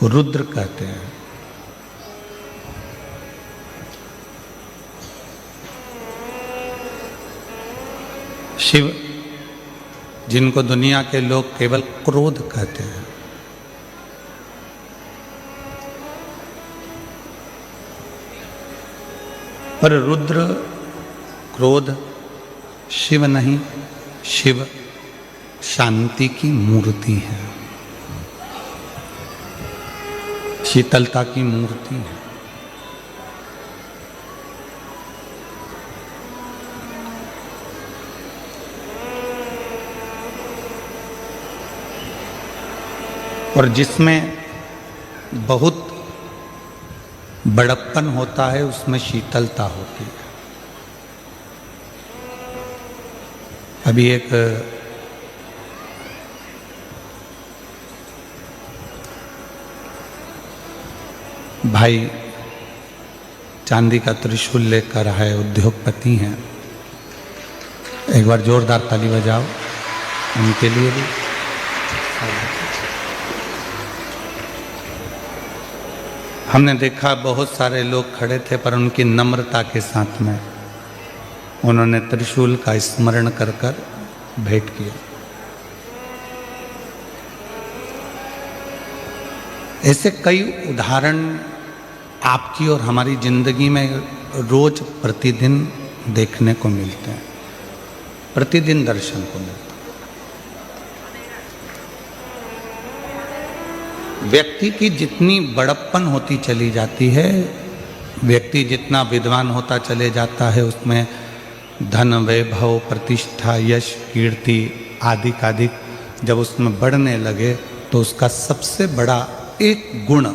रुद्र कहते हैं। शिव जिनको दुनिया के लोग केवल क्रोध कहते हैं, पर रुद्र क्रोध शिव नहीं, शिव शांति की मूर्ति है, शीतलता की मूर्ति है। और जिसमें बहुत बड़प्पन होता है उसमें शीतलता होती है। अभी एक भाई चांदी का त्रिशूल लेकर आए, उद्योगपति हैं, एक बार जोरदार ताली बजाओ उनके लिए भी। हमने देखा बहुत सारे लोग खड़े थे, पर उनकी नम्रता के साथ में उन्होंने त्रिशूल का स्मरण कर कर भेंट किया। ऐसे कई उदाहरण आपकी और हमारी जिंदगी में रोज प्रतिदिन देखने को मिलते हैं, प्रतिदिन दर्शन को मिलते हैं। व्यक्ति की जितनी बड़प्पन होती चली जाती है, व्यक्ति जितना विद्वान होता चले जाता है, उसमें धन वैभव प्रतिष्ठा यश कीर्ति आदि कादिक जब उसमें बढ़ने लगे तो उसका सबसे बड़ा एक गुण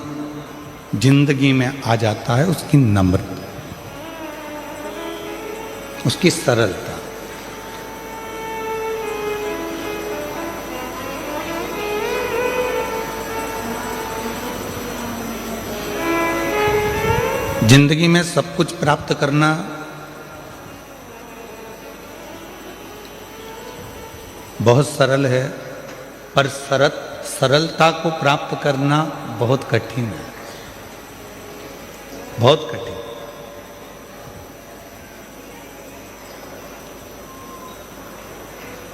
जिंदगी में आ जाता है, उसकी नम्रता, उसकी सरलता। जिंदगी में सब कुछ प्राप्त करना बहुत सरल है, पर सरलता को प्राप्त करना बहुत कठिन है, बहुत कठिन।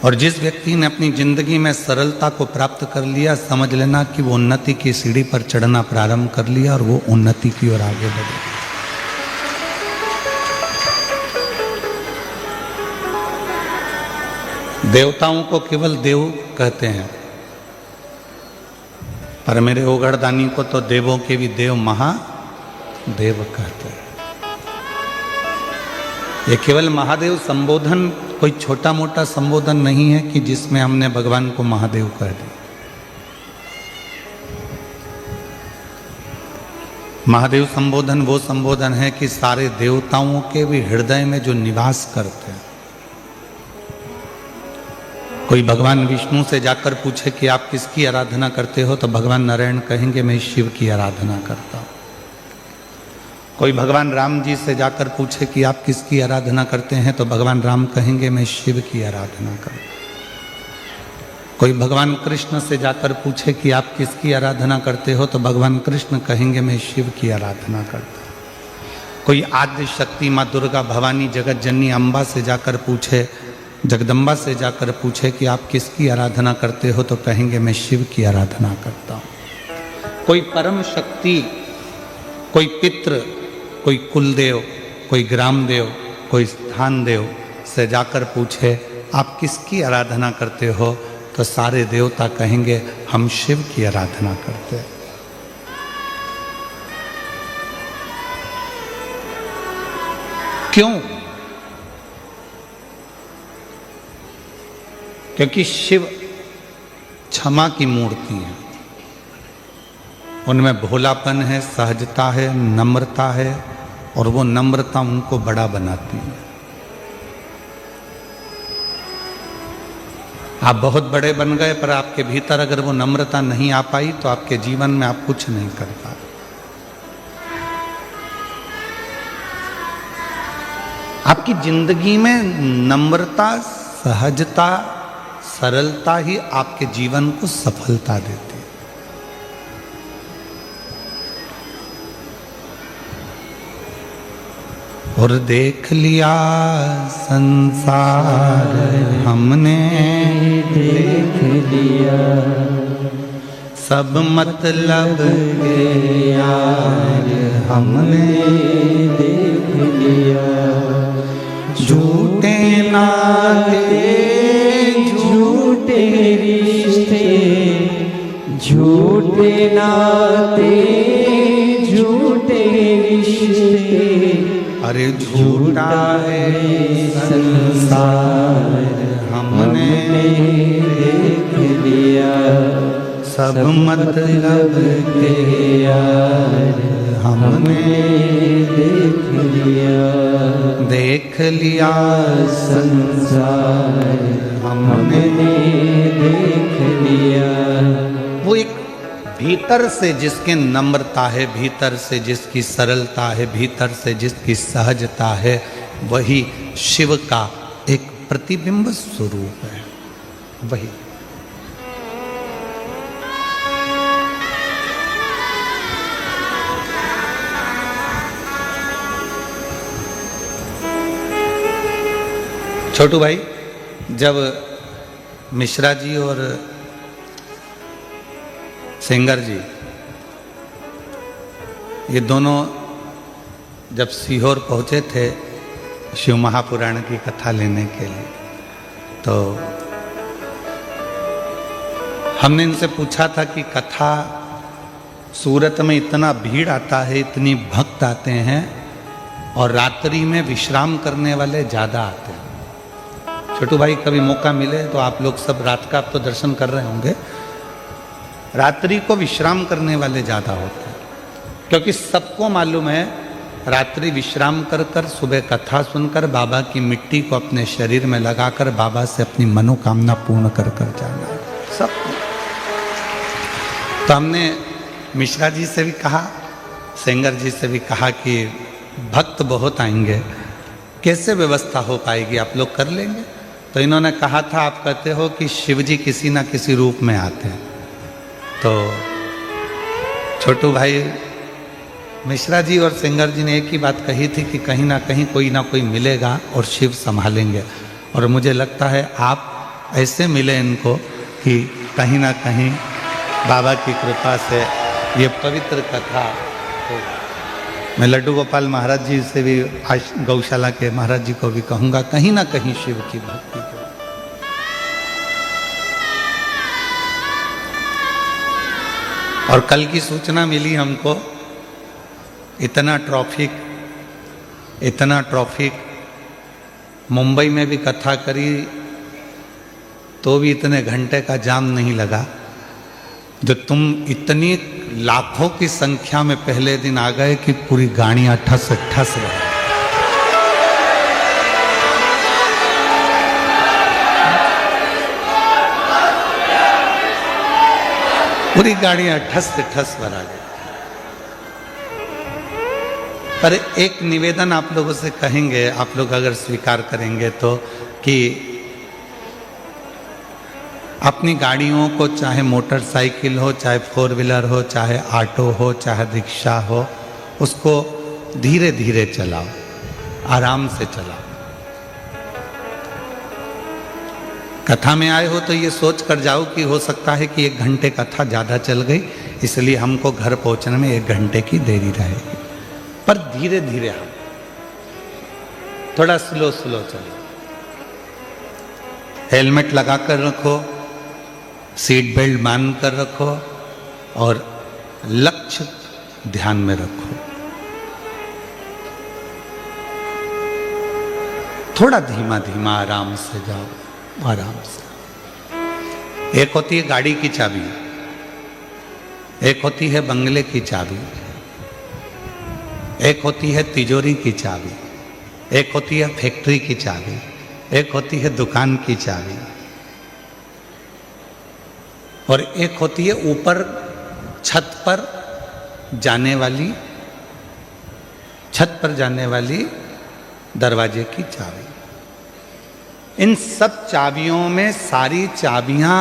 और जिस व्यक्ति ने अपनी जिंदगी में सरलता को प्राप्त कर लिया, समझ लेना कि वो उन्नति की सीढ़ी पर चढ़ना प्रारंभ कर लिया और वो उन्नति की ओर आगे बढ़े। देवताओं को केवल देव कहते हैं, पर मेरे ओगढ़दानी को तो देवों के भी देव महादेव कहते हैं। ये केवल महादेव संबोधन कोई छोटा मोटा संबोधन नहीं है कि जिसमें हमने भगवान को महादेव कह दिया। महादेव संबोधन वो संबोधन है कि सारे देवताओं के भी हृदय में जो निवास करते हैं। कोई भगवान विष्णु से जाकर पूछे कि आप किसकी आराधना करते हो, तो भगवान नारायण कहेंगे मैं शिव की आराधना करता हूँ। कोई भगवान राम जी से जाकर पूछे कि आप किसकी आराधना करते हैं, तो भगवान राम कहेंगे मैं शिव की आराधना करता हूँ। कोई भगवान कृष्ण से जाकर पूछे कि आप किसकी आराधना करते हो, तो भगवान कृष्ण कहेंगे मैं शिव की आराधना करता हूँ। कोई आद्य शक्ति माँ दुर्गा भवानी जगत जननी अम्बा से जाकर पूछे, जगदम्बा से जाकर पूछे कि आप किसकी आराधना करते हो, तो कहेंगे मैं शिव की आराधना करता हूँ। कोई परम शक्ति, कोई पितृ, कोई कुलदेव, कोई ग्राम देव, कोई स्थान देव से जाकर पूछे आप किसकी आराधना करते हो, तो सारे देवता कहेंगे हम शिव की आराधना करते हैं। क्यों? क्योंकि शिव क्षमा की मूर्ति है, उनमें भोलापन है, सहजता है, नम्रता है, और वो नम्रता उनको बड़ा बनाती है। आप बहुत बड़े बन गए, पर आपके भीतर अगर वो नम्रता नहीं आ पाई तो आपके जीवन में आप कुछ नहीं कर पाए। आपकी जिंदगी में नम्रता, सहजता, सरलता ही आपके जीवन को सफलता देती है। और देख लिया संसार हमने देख लिया, सब मतलब के यार हमने देख लिया। झूठे नाते झूठे रिश्ते, झूठे नाते झूठे रिश्ते, अरे झूठा है संसार हमने देख लिया, सब मतलब के यार हमने देख लिया। देख लिया संसार हमने देख लिया। वो एक भीतर से जिसके नम्रता है, भीतर से जिसकी सरलता है, भीतर से जिसकी सहजता है, वही शिव का एक प्रतिबिंब स्वरूप है। वही छोटू भाई, जब मिश्रा जी और सेंगर जी ये दोनों जब सीहोर पहुंचे थे शिव महापुराण की कथा लेने के लिए, तो हमने इनसे पूछा था कि कथा सूरत में इतना भीड़ आता है, इतनी भक्त आते हैं और रात्रि में विश्राम करने वाले ज़्यादा आते हैं। छोटू भाई, कभी मौका मिले तो आप लोग सब रात का आप तो दर्शन कर रहे होंगे, रात्रि को विश्राम करने वाले ज़्यादा होते हैं, क्योंकि सबको मालूम है रात्रि विश्राम कर कर सुबह कथा सुनकर बाबा की मिट्टी को अपने शरीर में लगाकर बाबा से अपनी मनोकामना पूर्ण कर कर जाना है सब। तो हमने मिश्रा जी से भी कहा, सेंगर जी से भी कहा कि भक्त बहुत आएंगे, कैसे व्यवस्था हो पाएगी, आप लोग कर लेंगे? तो इन्होंने कहा था, आप कहते हो कि शिव जी किसी ना किसी रूप में आते हैं, तो छोटू भाई मिश्रा जी और सेंगर जी ने एक ही बात कही थी कि कहीं ना कहीं कोई ना कोई मिलेगा और शिव संभालेंगे। और मुझे लगता है आप ऐसे मिले इनको कि कहीं ना कहीं बाबा की कृपा से ये पवित्र कथा हो। मैं लड्डू गोपाल महाराज जी से भी, आज गौशाला के महाराज जी को भी कहूँगा, कहीं ना कहीं शिव की भक्ति को। और कल की सूचना मिली हमको, इतना ट्रैफिक मुंबई में भी कथा करी तो भी इतने घंटे का जाम नहीं लगा, जो तुम इतनी लाखों की संख्या में पहले दिन आ गए कि पूरी गाड़ियां ठस ठस रही। पूरी गाड़ियां ठस ठस भरा गई। पर एक निवेदन आप लोगों से कहेंगे, आप लोग अगर स्वीकार करेंगे तो, कि अपनी गाड़ियों को, चाहे मोटरसाइकिल हो, चाहे फोर व्हीलर हो, चाहे ऑटो हो, चाहे रिक्शा हो, उसको धीरे धीरे चलाओ, आराम से चलाओ। कथा में आए हो तो ये सोच कर जाओ कि हो सकता है कि 1 घंटे कथा ज़्यादा चल गई, इसलिए हमको घर पहुंचने में 1 घंटे की देरी रहेगी। पर धीरे धीरे आओ, थोड़ा स्लो चलो, हेलमेट लगा कर रखो, सीट बेल्ट बांध कर रखो और लक्ष्य ध्यान में रखो। थोड़ा धीमा धीमा आराम से जाओ, आराम से। एक होती है गाड़ी की चाबी, एक होती है बंगले की चाबी, एक होती है तिजोरी की चाबी, एक होती है फैक्ट्री की चाबी, एक होती है दुकान की चाबी, और एक होती है ऊपर छत पर जाने वाली दरवाजे की चाबी। इन सब चाबियों में सारी चाबियां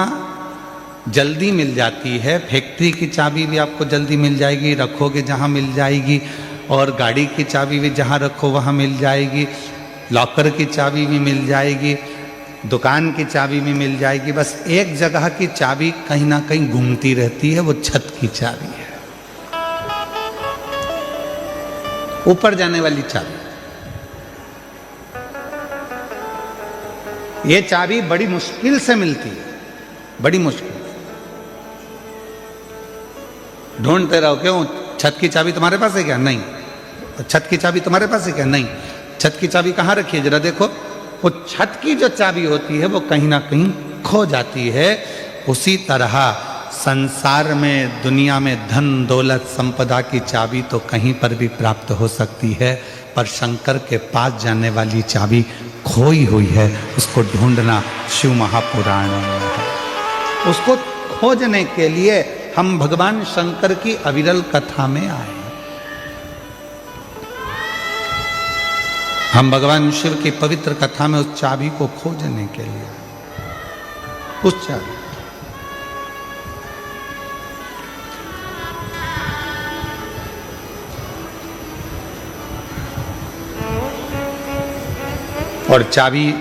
जल्दी मिल जाती है। फैक्ट्री की चाबी भी आपको जल्दी मिल जाएगी, रखोगे जहां मिल जाएगी। और गाड़ी की चाबी भी जहाँ रखो वहाँ मिल जाएगी, लॉकर की चाबी भी मिल जाएगी, दुकान की चाबी भी मिल जाएगी। बस एक जगह की चाबी कहीं ना कहीं घूमती रहती है, वो छत की चाबी है, ऊपर जाने वाली चाबी। ये चाबी बड़ी मुश्किल से मिलती है, बड़ी मुश्किल। ढूंढते रहो, क्यों? छत की चाबी तुम्हारे पास है क्या? नहीं। छत की चाबी तुम्हारे पास है क्या? नहीं। छत की चाबी कहाँ रखी है जरा देखो। वो छत की जो चाबी होती है वो कहीं ना कहीं खो जाती है। उसी तरह संसार में, दुनिया में धन दौलत संपदा की चाबी तो कहीं पर भी प्राप्त हो सकती है, पर शंकर के पास जाने वाली चाबी खोई हुई है। उसको ढूंढना शिव महापुराण में है। उसको खोजने के लिए हम भगवान शंकर की अविरल कथा में आए। हम भगवान शिव की पवित्र कथा में उस चाबी को खोजने के लिए, उस चाबी। और चाबी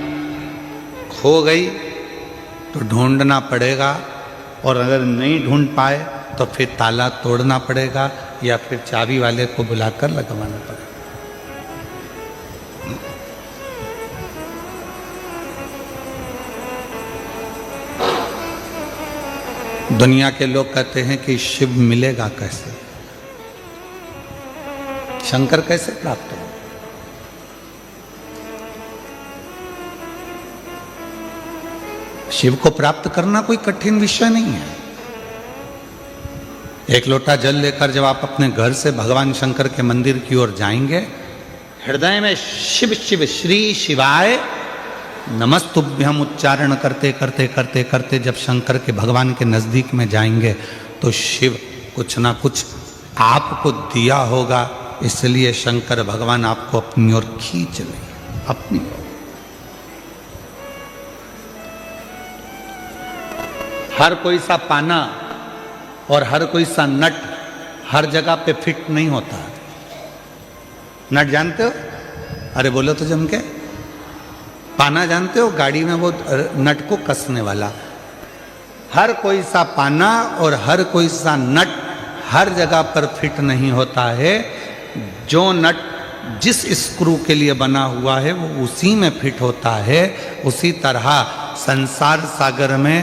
खो गई तो ढूंढना पड़ेगा, और अगर नहीं ढूंढ पाए तो फिर ताला तोड़ना पड़ेगा या फिर चाबी वाले को बुलाकर लगवाना पड़ेगा। दुनिया के लोग कहते हैं कि शिव मिलेगा कैसे, शंकर कैसे प्राप्त हो? शिव को प्राप्त करना कोई कठिन विषय नहीं है। एक लोटा जल लेकर जब आप अपने घर से भगवान शंकर के मंदिर की ओर जाएंगे, हृदय में शिव शिव श्री शिवाय नमस्तुभ्यम उच्चारण करते करते करते करते जब शंकर के भगवान के नजदीक में जाएंगे तो शिव कुछ ना कुछ आपको दिया होगा, इसलिए शंकर भगवान आपको अपनी ओर खींच लेंगे, अपनी ओर। हर कोई सा पाना और हर कोई सा नट हर जगह पे फिट नहीं होता। नट जानते हो? अरे बोलो तो जम के। पाना जानते हो? गाड़ी में वो नट को कसने वाला। हर कोई सा पाना और हर कोई सा नट हर जगह पर फिट नहीं होता है। जो नट जिस स्क्रू के लिए बना हुआ है वो उसी में फिट होता है। उसी तरह संसार सागर में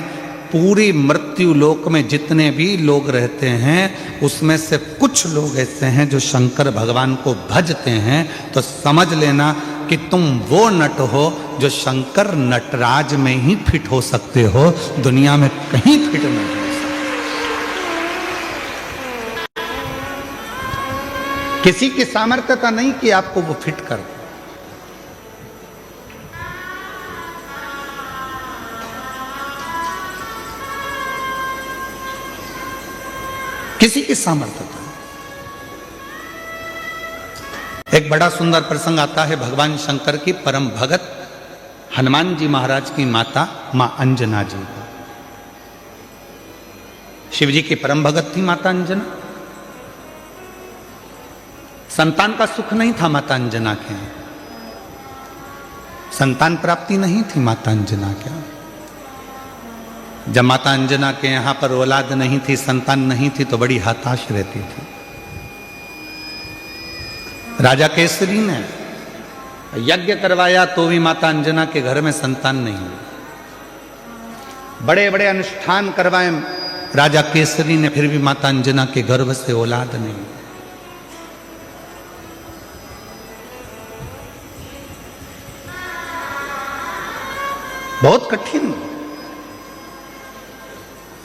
पूरी मृत्यु लोक में जितने भी लोग रहते हैं उसमें से कुछ लोग ऐसे हैं जो शंकर भगवान को भजते हैं। तो समझ लेना कि तुम वो नट हो जो शंकर नटराज में ही फिट हो सकते हो, दुनिया में कहीं फिट नहीं हो सकते। किसी की सामर्थ्यता नहीं कि आपको वो फिट कर दे। किसी की सामर्थ्यता। एक बड़ा सुंदर प्रसंग आता है भगवान शंकर की परम भगत हनुमान जी महाराज की माता मां अंजना जी। शिव जी की परम भगत थी माता अंजना। संतान का सुख नहीं था माता अंजना के, संतान प्राप्ति नहीं थी माता अंजना के। जब माता अंजना के यहाँ पर औलाद नहीं थी, संतान नहीं थी, तो बड़ी हताश रहती थी। राजा केसरी ने यज्ञ करवाया तो भी माता अंजना के घर में संतान नहीं हुई। बड़े बड़े अनुष्ठान करवाए राजा केसरी ने, फिर भी माता अंजना के गर्भ से औलाद नहीं हुई। बहुत कठिन।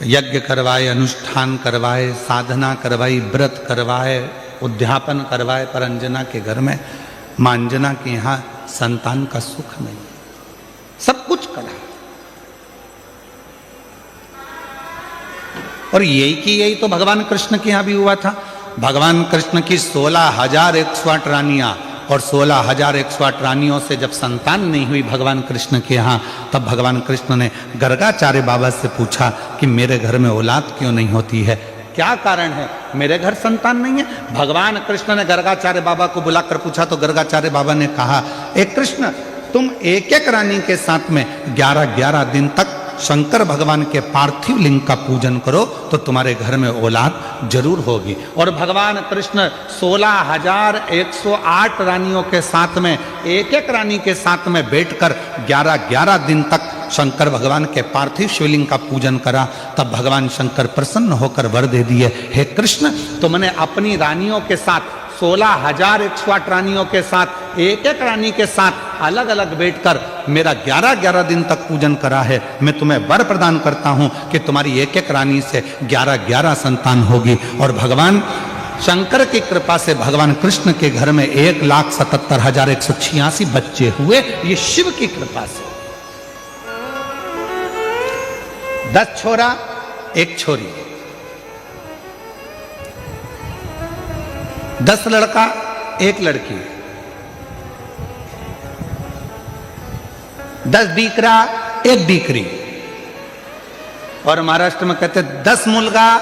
यज्ञ करवाए, अनुष्ठान करवाए, साधना करवाई, व्रत करवाए, उद्यापन करवाए, पर अंजना के घर में, मां अंजना के यहाँ संतान का सुख नहीं। सब कुछ करा और यही की यही तो भगवान कृष्ण के यहाँ भी हुआ था। भगवान कृष्ण की 16,108 रानियां, और 16,108 रानियों से जब संतान नहीं हुई भगवान कृष्ण के यहाँ, तब भगवान कृष्ण ने गर्गाचार्य बाबा से पूछा कि मेरे घर में औलाद क्यों नहीं होती है, क्या कारण है? मेरे घर संतान नहीं है। भगवान कृष्ण ने गर्गाचार्य बाबा को बुलाकर पूछा तो गर्गाचार्य बाबा ने कहा, एक कृष्ण, तुम एक एक रानी के साथ में 11-11 दिन तक शंकर भगवान के पार्थिव लिंग का पूजन करो तो तुम्हारे घर में औलाद जरूर होगी। और भगवान कृष्ण 16,108 रानियों के साथ में एक एक रानी के साथ में बैठकर 11-11 दिन तक शंकर भगवान के पार्थिव शिवलिंग का पूजन करा। तब भगवान शंकर प्रसन्न होकर वर दे दिए, हे कृष्ण, तुमने अपनी रानियों के साथ 16,108 रानियों के साथ एक एक रानी के साथ अलग अलग बैठकर मेरा 11-11 दिन तक पूजन करा है। मैं तुम्हें वर प्रदान करता हूं कि तुम्हारी एक एक रानी से 11-11 संतान होगी। और भगवान शंकर की कृपा से भगवान कृष्ण के घर में 1,77,186 बच्चे हुए। ये शिव की कृपा से। 10 छोरा 1 छोरी, 10 लड़का 1 लड़की, 10 दीकरा 1 दीकरी। और महाराष्ट्र में कहते 10 मुलगा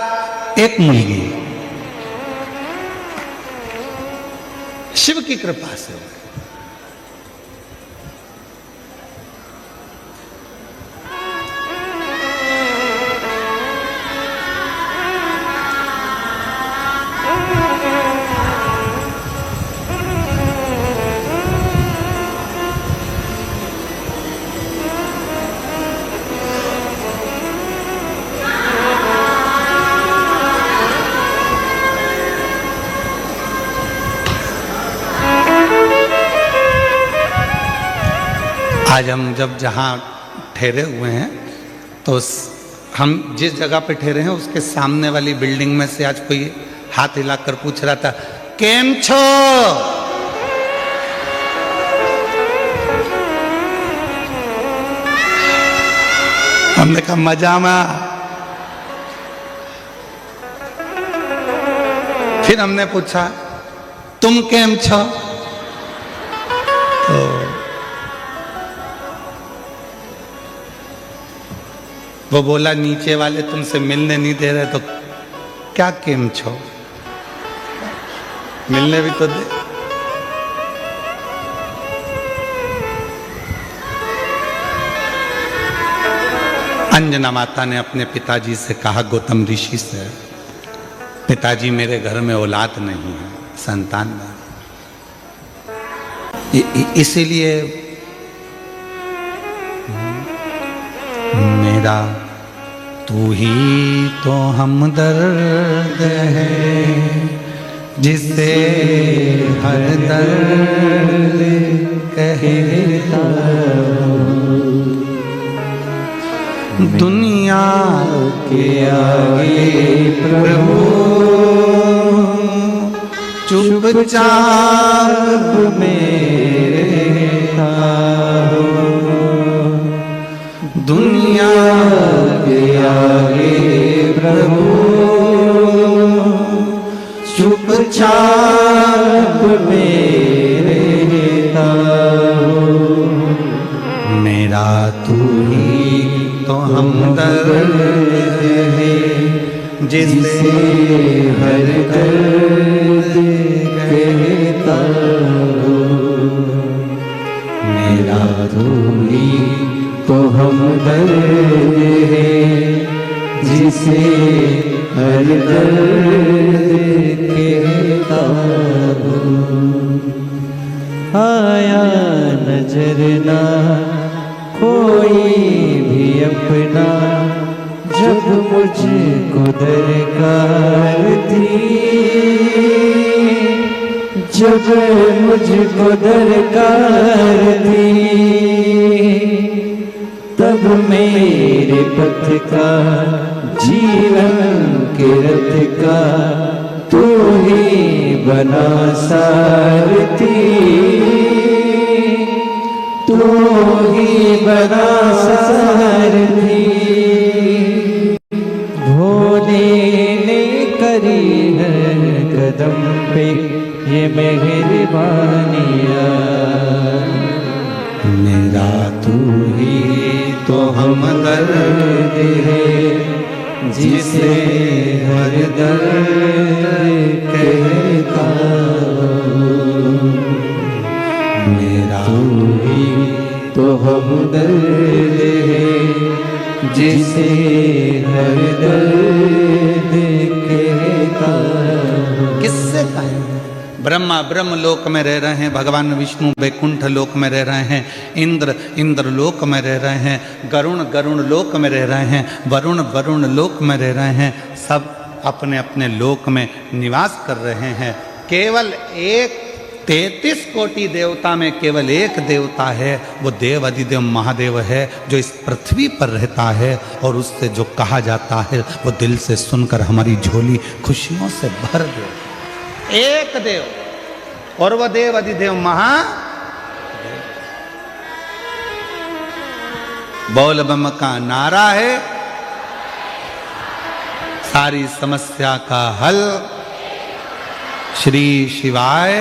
1 मुलगी। शिव की कृपा से। आज हम जब जहाँ ठहरे हुए हैं तो हम जिस जगह पे ठहरे हैं उसके सामने वाली बिल्डिंग में से आज कोई हाथ हिलाकर पूछ रहा था, केम छो? हमने कहा मजा में। फिर हमने पूछा, तुम केम छो? तो वो बोला, नीचे वाले तुमसे मिलने नहीं दे रहे तो क्या केम छो? मिलने भी तो दे। अंजना माता ने अपने पिताजी से कहा, गौतम ऋषि से, पिताजी मेरे घर में औलाद नहीं है, संतान नहीं। इसीलिए मेरा तू ही तो हमदर्द है, जिसे हर दर्द कहता हूँ। दुनिया के आगे प्रभु चुपचाप मेरे दुनिया के आगे प्रभु चुपचाप मेरे मेरा तू ही तो हमदर्द है, जिसे हर दर्द कहता मेरा तू ही तो हमदर्द है, जिसे हर दर्द कहता आया नजर ना कोई भी अपना, जब मुझको दरकार थी, जब मुझको दरकार थी, तब मेरे पथ का जीवन के रथ का तू ही बना सारथी, तू ही बना सारथी। भोले ने करी हर कदम पे ये मेहरबानियाँ, मेरा तू ही तो हमदर्द है, जिसे हर दर्द कहता हूँ, मेरा तू ही तो हमदर्द है, जिसे हर दर्द कहता हूँ। किससे कहें? ब्रह्मा ब्रह्म लोक में रह रहे हैं, भगवान विष्णु वैकुंठ लोक में रह रहे हैं, इंद्र इंद्र लोक में रह रहे हैं, गरुण गरुण लोक में रह रहे हैं, वरुण वरुण लोक में रह रहे हैं, सब अपने अपने लोक में निवास कर रहे हैं। केवल एक 33 कोटि देवता में केवल एक देवता है, वो देव अधिदेव महादेव है, जो इस पृथ्वी पर रहता है, और उससे जो कहा जाता है वो दिल से सुनकर हमारी झोली खुशियों से भर दे। एक देव, और वह देव अधिदेव महादेव। बोल बम का नारा है, सारी समस्या का हल श्री शिवाय।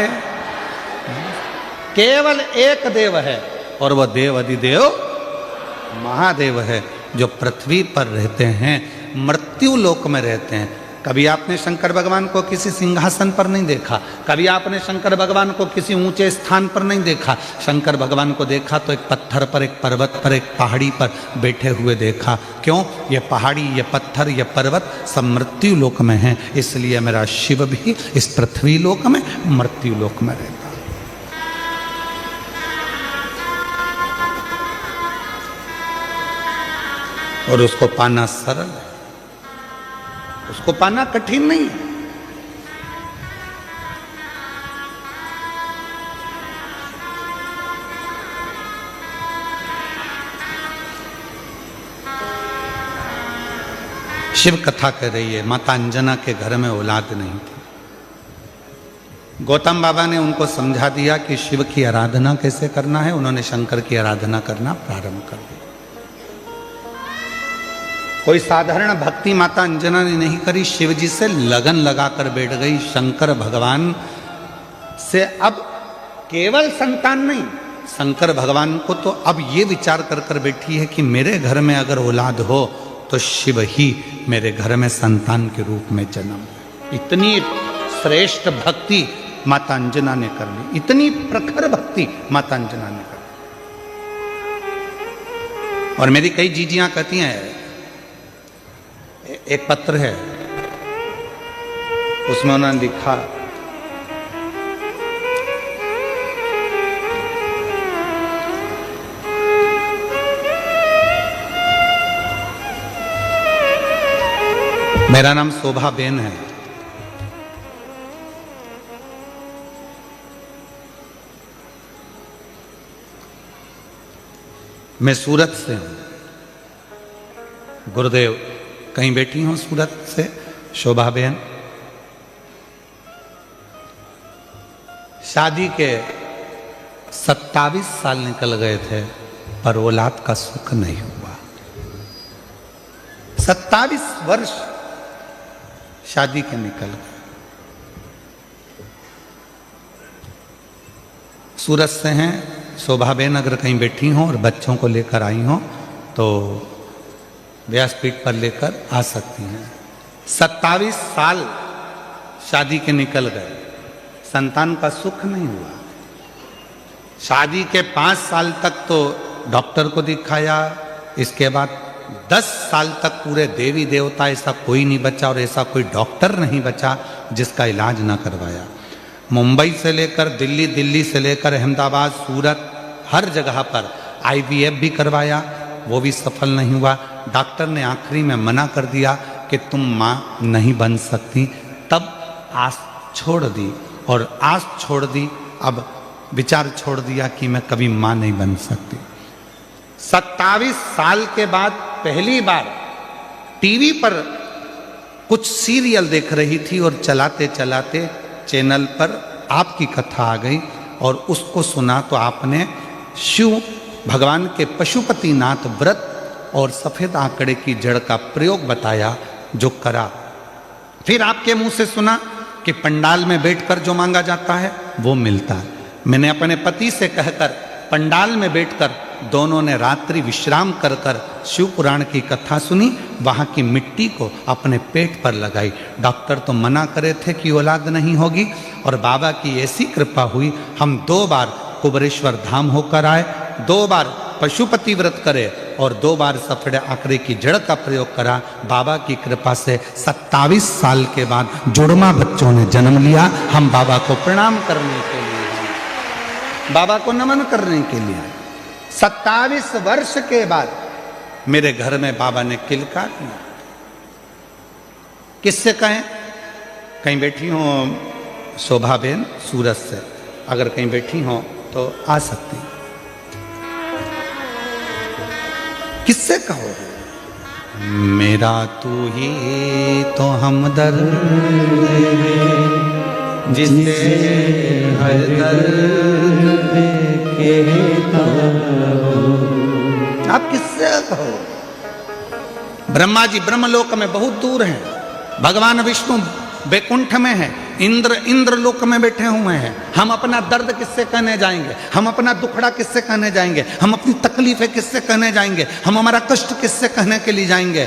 केवल एक देव है, और वह देव अधिदेव महादेव है, जो पृथ्वी पर रहते हैं, मृत्यु लोक में रहते हैं। कभी आपने शंकर भगवान को किसी सिंहासन पर नहीं देखा, कभी आपने शंकर भगवान को किसी ऊंचे स्थान पर नहीं देखा। शंकर भगवान को देखा तो एक पत्थर पर, एक पर्वत पर, एक पहाड़ी पर बैठे हुए देखा। क्यों? ये पहाड़ी, ये पत्थर, ये पर्वत सब मृत्यु लोक में हैं, इसलिए मेरा शिव भी इस पृथ्वी लोक में, मृत्यु लोक में रहता। और उसको पाना सरल है, उसको पाना कठिन नहीं है। शिव कथा कह रही है, माता अंजना के घर में औलाद नहीं थी। गौतम बाबा ने उनको समझा दिया कि शिव की आराधना कैसे करना है। उन्होंने शंकर की आराधना करना प्रारंभ कर दिया। कोई साधारण भक्ति माता अंजना ने नहीं करी, शिव जी से लगन लगाकर बैठ गई। शंकर भगवान से अब केवल संतान नहीं, शंकर भगवान को तो अब ये विचार कर कर बैठी है कि मेरे घर में अगर औलाद हो तो शिव ही मेरे घर में संतान के रूप में जन्म। इतनी श्रेष्ठ भक्ति माता अंजना ने कर ली, इतनी प्रखर भक्ति माता अंजना ने कर ली। और मेरी कई जीजियां कहती हैं, एक पत्र है उसमें उन्होंने लिखा, मेरा नाम शोभा बेन है, मैं सूरत से हूं। गुरुदेव कहीं बैठी हूं सूरत से, शोभा बेन। शादी के 27 साल निकल गए थे, पर औलाद का सुख नहीं हुआ। 27 वर्ष शादी के निकल गए। सूरत से हैं शोभा बेन, अगर कहीं बैठी हों और बच्चों को लेकर आई हों तो व्यासपीठ पर लेकर आ सकती हैं। 27 साल शादी के निकल गए, संतान का सुख नहीं हुआ। शादी के 5 साल तक तो डॉक्टर को दिखाया, इसके बाद 10 साल तक पूरे देवी देवता ऐसा कोई नहीं बचा और ऐसा कोई डॉक्टर नहीं बचा जिसका इलाज ना करवाया। मुंबई से लेकर दिल्ली, दिल्ली से लेकर अहमदाबाद, सूरत, हर जगह पर IVF भी करवाया, वो भी सफल नहीं हुआ। डॉक्टर ने आखिरी में मना कर दिया कि तुम माँ नहीं बन सकती। तब आस छोड़ दी, और आस छोड़ दी, अब विचार छोड़ दिया कि मैं कभी माँ नहीं बन सकती। 27 साल के बाद पहली बार टीवी पर कुछ सीरियल देख रही थी और चलाते चलाते चैनल पर आपकी कथा आ गई और उसको सुना तो आपने शिव भगवान के पशुपतिनाथ व्रत और सफेद आंकड़े की जड़ का प्रयोग बताया, जो करा। फिर आपके मुंह से सुना कि पंडाल में बैठकर जो मांगा जाता है वो मिलता है। मैंने अपने पति से कहकर पंडाल में बैठकर दोनों ने रात्रि विश्राम कर कर शिव पुराण की कथा सुनी, वहाँ की मिट्टी को अपने पेट पर लगाई। डॉक्टर तो मना करे थे कि औलाद नहीं होगी, और बाबा की ऐसी कृपा हुई, हम 2 बार कुबरेश्वर धाम होकर आए, 2 बार पशुपति व्रत करे और 2 बार सफेद आंकड़े की जड़ का प्रयोग करा। बाबा की कृपा से 27 साल के बाद जुड़वा बच्चों ने जन्म लिया। हम बाबा को प्रणाम करने के लिए, बाबा को नमन करने के लिए 27 वर्ष के बाद मेरे घर में बाबा ने किलकार दिया। किससे कहें? कहीं बैठी हो शोभा बेन सूरत से, अगर कहीं बैठी हो तो आ सकती। किससे कहो? मेरा तू ही तो हमदर्द है, जिसे हर दर्द कहता हूं। आप किससे कहो? ब्रह्मा जी ब्रह्मलोक में बहुत दूर हैं, भगवान विष्णु बैकुंठ में है, इंद्र लोक में बैठे हुए हैं। हम अपना दर्द किससे कहने जाएंगे? हम अपना दुखड़ा किससे कहने जाएंगे? हम अपनी तकलीफें किससे कहने जाएंगे? हम हमारा कष्ट किससे कहने के लिए जाएंगे?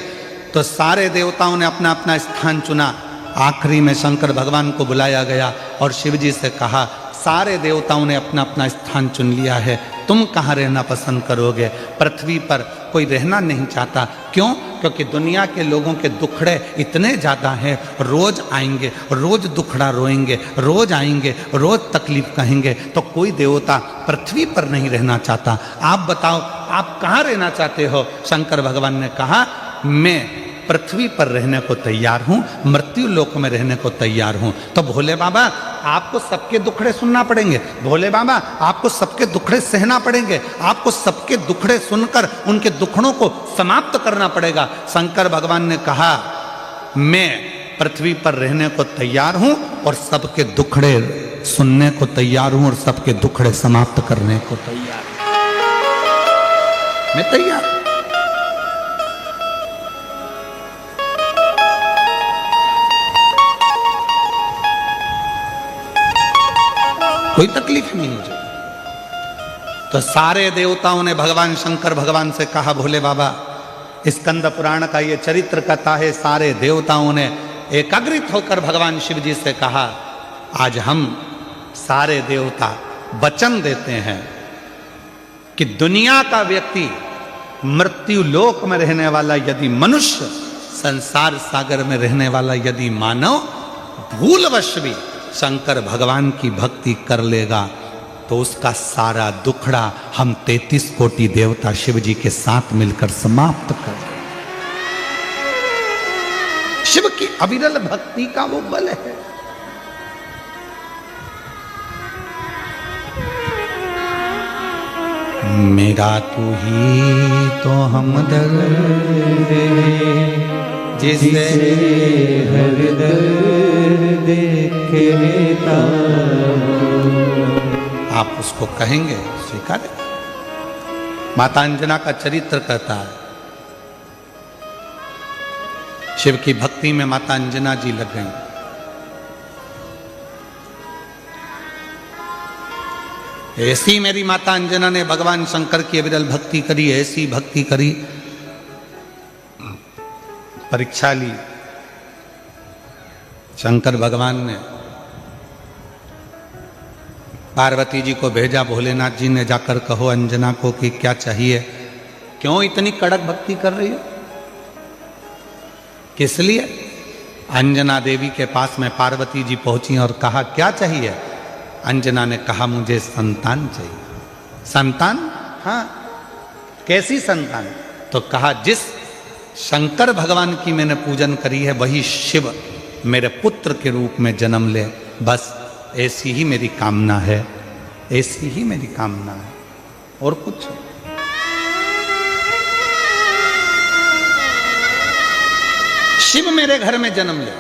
तो सारे देवताओं ने अपना अपना स्थान चुना। आखिरी में शंकर भगवान को बुलाया गया और शिव जी से कहा, सारे देवताओं ने अपना अपना स्थान चुन लिया है, तुम कहाँ रहना पसंद करोगे? पृथ्वी पर कोई रहना नहीं चाहता। क्यों? क्योंकि दुनिया के लोगों के दुखड़े इतने ज़्यादा हैं, रोज आएंगे, रोज दुखड़ा रोएंगे, रोज आएंगे, रोज तकलीफ कहेंगे, तो कोई देवता पृथ्वी पर नहीं रहना चाहता। आप बताओ, आप कहाँ रहना चाहते हो? शंकर भगवान ने कहा, मैं पृथ्वी पर रहने को तैयार हूं, मृत्यु लोक में रहने को तैयार हूं। तो भोले बाबा, आपको सबके दुखड़े सुनना पड़ेंगे। भोले बाबा, आपको सबके दुखड़े सहना पड़ेंगे। आपको सबके दुखड़े सुनकर उनके दुखड़ों को समाप्त करना पड़ेगा। शंकर भगवान ने कहा, मैं पृथ्वी पर रहने को तैयार हूं और सबके दुखड़े सुनने को तैयार हूं और सबके दुखड़े समाप्त करने को तैयार हूं। मैं तैयार हूं। कोई तकलीफ नहीं मुझे। तो सारे देवताओं ने भगवान शंकर भगवान से कहा, भोले बाबा, स्कंद पुराण का ये चरित्र कथा है। सारे देवताओं ने एकाग्रित होकर भगवान शिव जी से कहा, आज हम सारे देवता वचन देते हैं कि दुनिया का व्यक्ति, मृत्यु लोक में रहने वाला यदि मनुष्य, संसार सागर में रहने वाला यदि मानव भूलवश भी शंकर भगवान की भक्ति कर लेगा, तो उसका सारा दुखड़ा हम 33 कोटि देवता शिव जी के साथ मिलकर समाप्त कर देंगे। शिव की अविरल भक्ति का वो बल है। मेरा तू ही तो हमदर्द है, जिसे हर दर्द कहता हूं। आप उसको कहेंगे, स्वीकार। माता अंजना का चरित्र कहता है, शिव की भक्ति में माता अंजना जी लग गई। ऐसी मेरी माता अंजना ने भगवान शंकर की अविरल भक्ति करी, ऐसी भक्ति करी, परीक्षा ली। शंकर भगवान ने पार्वती जी को भेजा, भोलेनाथ जी ने जाकर कहो अंजना को कि क्या चाहिए, क्यों इतनी कड़क भक्ति कर रही हो, किस लिए? अंजना देवी के पास में पार्वती जी पहुंची और कहा, क्या चाहिए? अंजना ने कहा, मुझे संतान चाहिए। संतान? हाँ। कैसी संतान? तो कहा, जिस शंकर भगवान की मैंने पूजन करी है वही शिव मेरे पुत्र के रूप में जन्म ले, बस ऐसी ही मेरी कामना है, ऐसी ही मेरी कामना है, और कुछ। शिव मेरे घर में जन्म ले।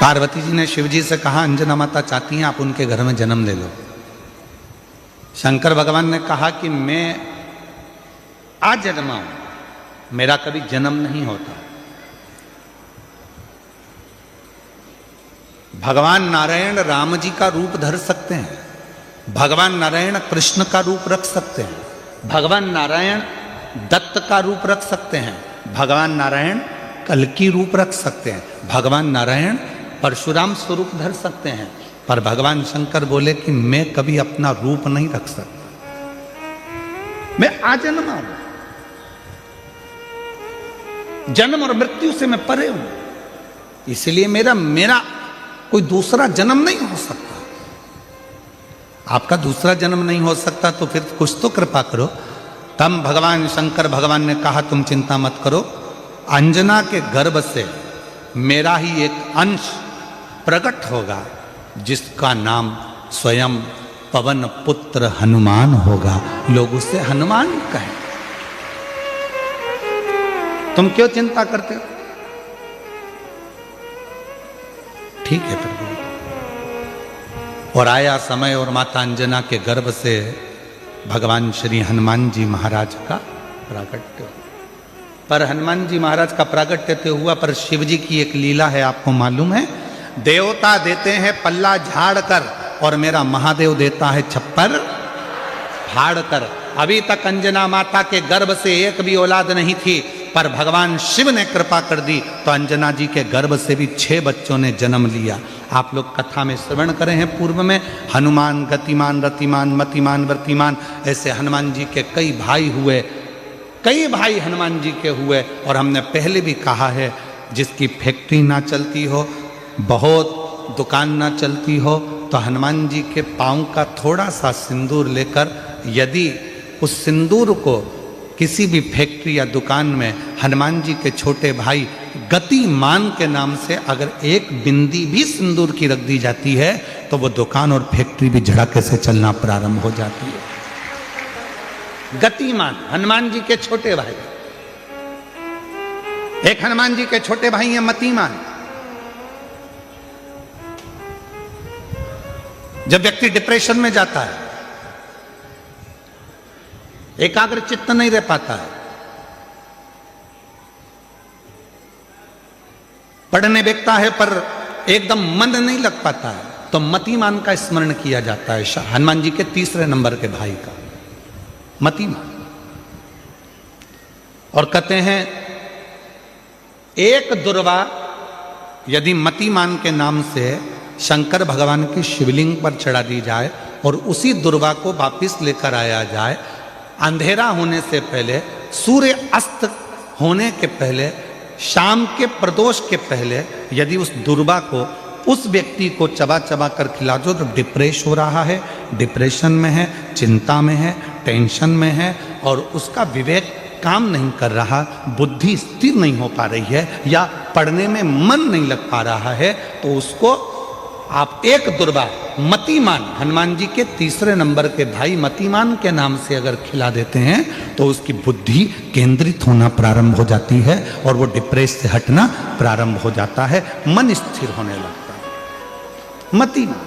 पार्वती जी ने शिव जी से कहा, अंजना माता चाहती हैं आप उनके घर में जन्म ले लो। शंकर भगवान ने कहा कि मैं आजन्मा हूं, मेरा कभी जन्म नहीं होता। भगवान नारायण राम जी का रूप धर सकते हैं, भगवान नारायण कृष्ण का रूप रख सकते हैं, भगवान नारायण दत्त का रूप रख सकते हैं, भगवान नारायण कल्कि रूप रख सकते हैं, भगवान नारायण परशुराम स्वरूप धर सकते हैं, पर भगवान शंकर बोले कि मैं कभी अपना रूप नहीं रख सकता, मैं आजन्मा हूं, जन्म और मृत्यु से मैं परे हूं, इसलिए मेरा कोई दूसरा जन्म नहीं हो सकता। आपका दूसरा जन्म नहीं हो सकता तो फिर कुछ तो कृपा करो। तब भगवान शंकर भगवान ने कहा तुम चिंता मत करो, अंजना के गर्भ से मेरा ही एक अंश प्रकट होगा जिसका नाम स्वयं पवन पुत्र हनुमान होगा, लोग उसे हनुमान कहें। तुम क्यों चिंता करते हो? ठीक है प्रभु। और आया समय और माता अंजना के गर्भ से भगवान श्री हनुमान जी महाराज का प्राकट्य। पर हनुमान जी महाराज का प्राकट्य तो हुआ, पर शिव जी की एक लीला है, आपको मालूम है? देवता देते हैं पल्ला झाड़ कर और मेरा महादेव देता है छप्पर फाड़ कर। अभी तक अंजना माता के गर्भ से एक भी औलाद नहीं थी, पर भगवान शिव ने कृपा कर दी तो अंजना जी के गर्भ से भी 6 बच्चों ने जन्म लिया। आप लोग कथा में श्रवण करे हैं पूर्व में, हनुमान गतिमान रतिमान मतिमान व्रतिमान, ऐसे हनुमान जी के कई भाई हुए, कई भाई हनुमान जी के हुए। और हमने पहले भी कहा है, जिसकी फैक्ट्री ना चलती हो, बहुत दुकान ना चलती हो, तो हनुमान जी के पाँव का थोड़ा सा सिंदूर लेकर यदि उस सिंदूर को किसी भी फैक्ट्री या दुकान में हनुमान जी के छोटे भाई गतिमान के नाम से अगर एक बिंदी भी सिंदूर की रख दी जाती है तो वो दुकान और फैक्ट्री भी झड़के से चलना प्रारंभ हो जाती है। गतिमान हनुमान जी के छोटे भाई, एक हनुमान जी के छोटे भाई हैं मतिमान। जब व्यक्ति डिप्रेशन में जाता है, एकाग्र चित्त नहीं रह पाता है, पढ़ने बैठता है पर एकदम मन नहीं लग पाता है, तो मतिमान का स्मरण किया जाता है, हनुमान जी के 3 नंबर के भाई का मतिमान। और कहते हैं एक दुर्वा यदि मतिमान के नाम से शंकर भगवान की शिवलिंग पर चढ़ा दी जाए और उसी दुर्वा को वापिस लेकर आया जाए, अंधेरा होने से पहले, सूर्य अस्त होने के पहले, शाम के प्रदोष के पहले यदि उस दुर्वा को उस व्यक्ति को चबा चबा कर खिला दो तो डिप्रेस हो रहा है, डिप्रेशन में है, चिंता में है, टेंशन में है और उसका विवेक काम नहीं कर रहा, बुद्धि स्थिर नहीं हो पा रही है या पढ़ने में मन नहीं लग पा रहा है, तो उसको आप एक दुर्वा मतिमान हनुमान जी के 3 नंबर के भाई मतिमान के नाम से अगर खिला देते हैं तो उसकी बुद्धि केंद्रित होना प्रारंभ हो जाती है और वो डिप्रेस से हटना प्रारंभ हो जाता है, मन स्थिर होने लगता है। मतिमान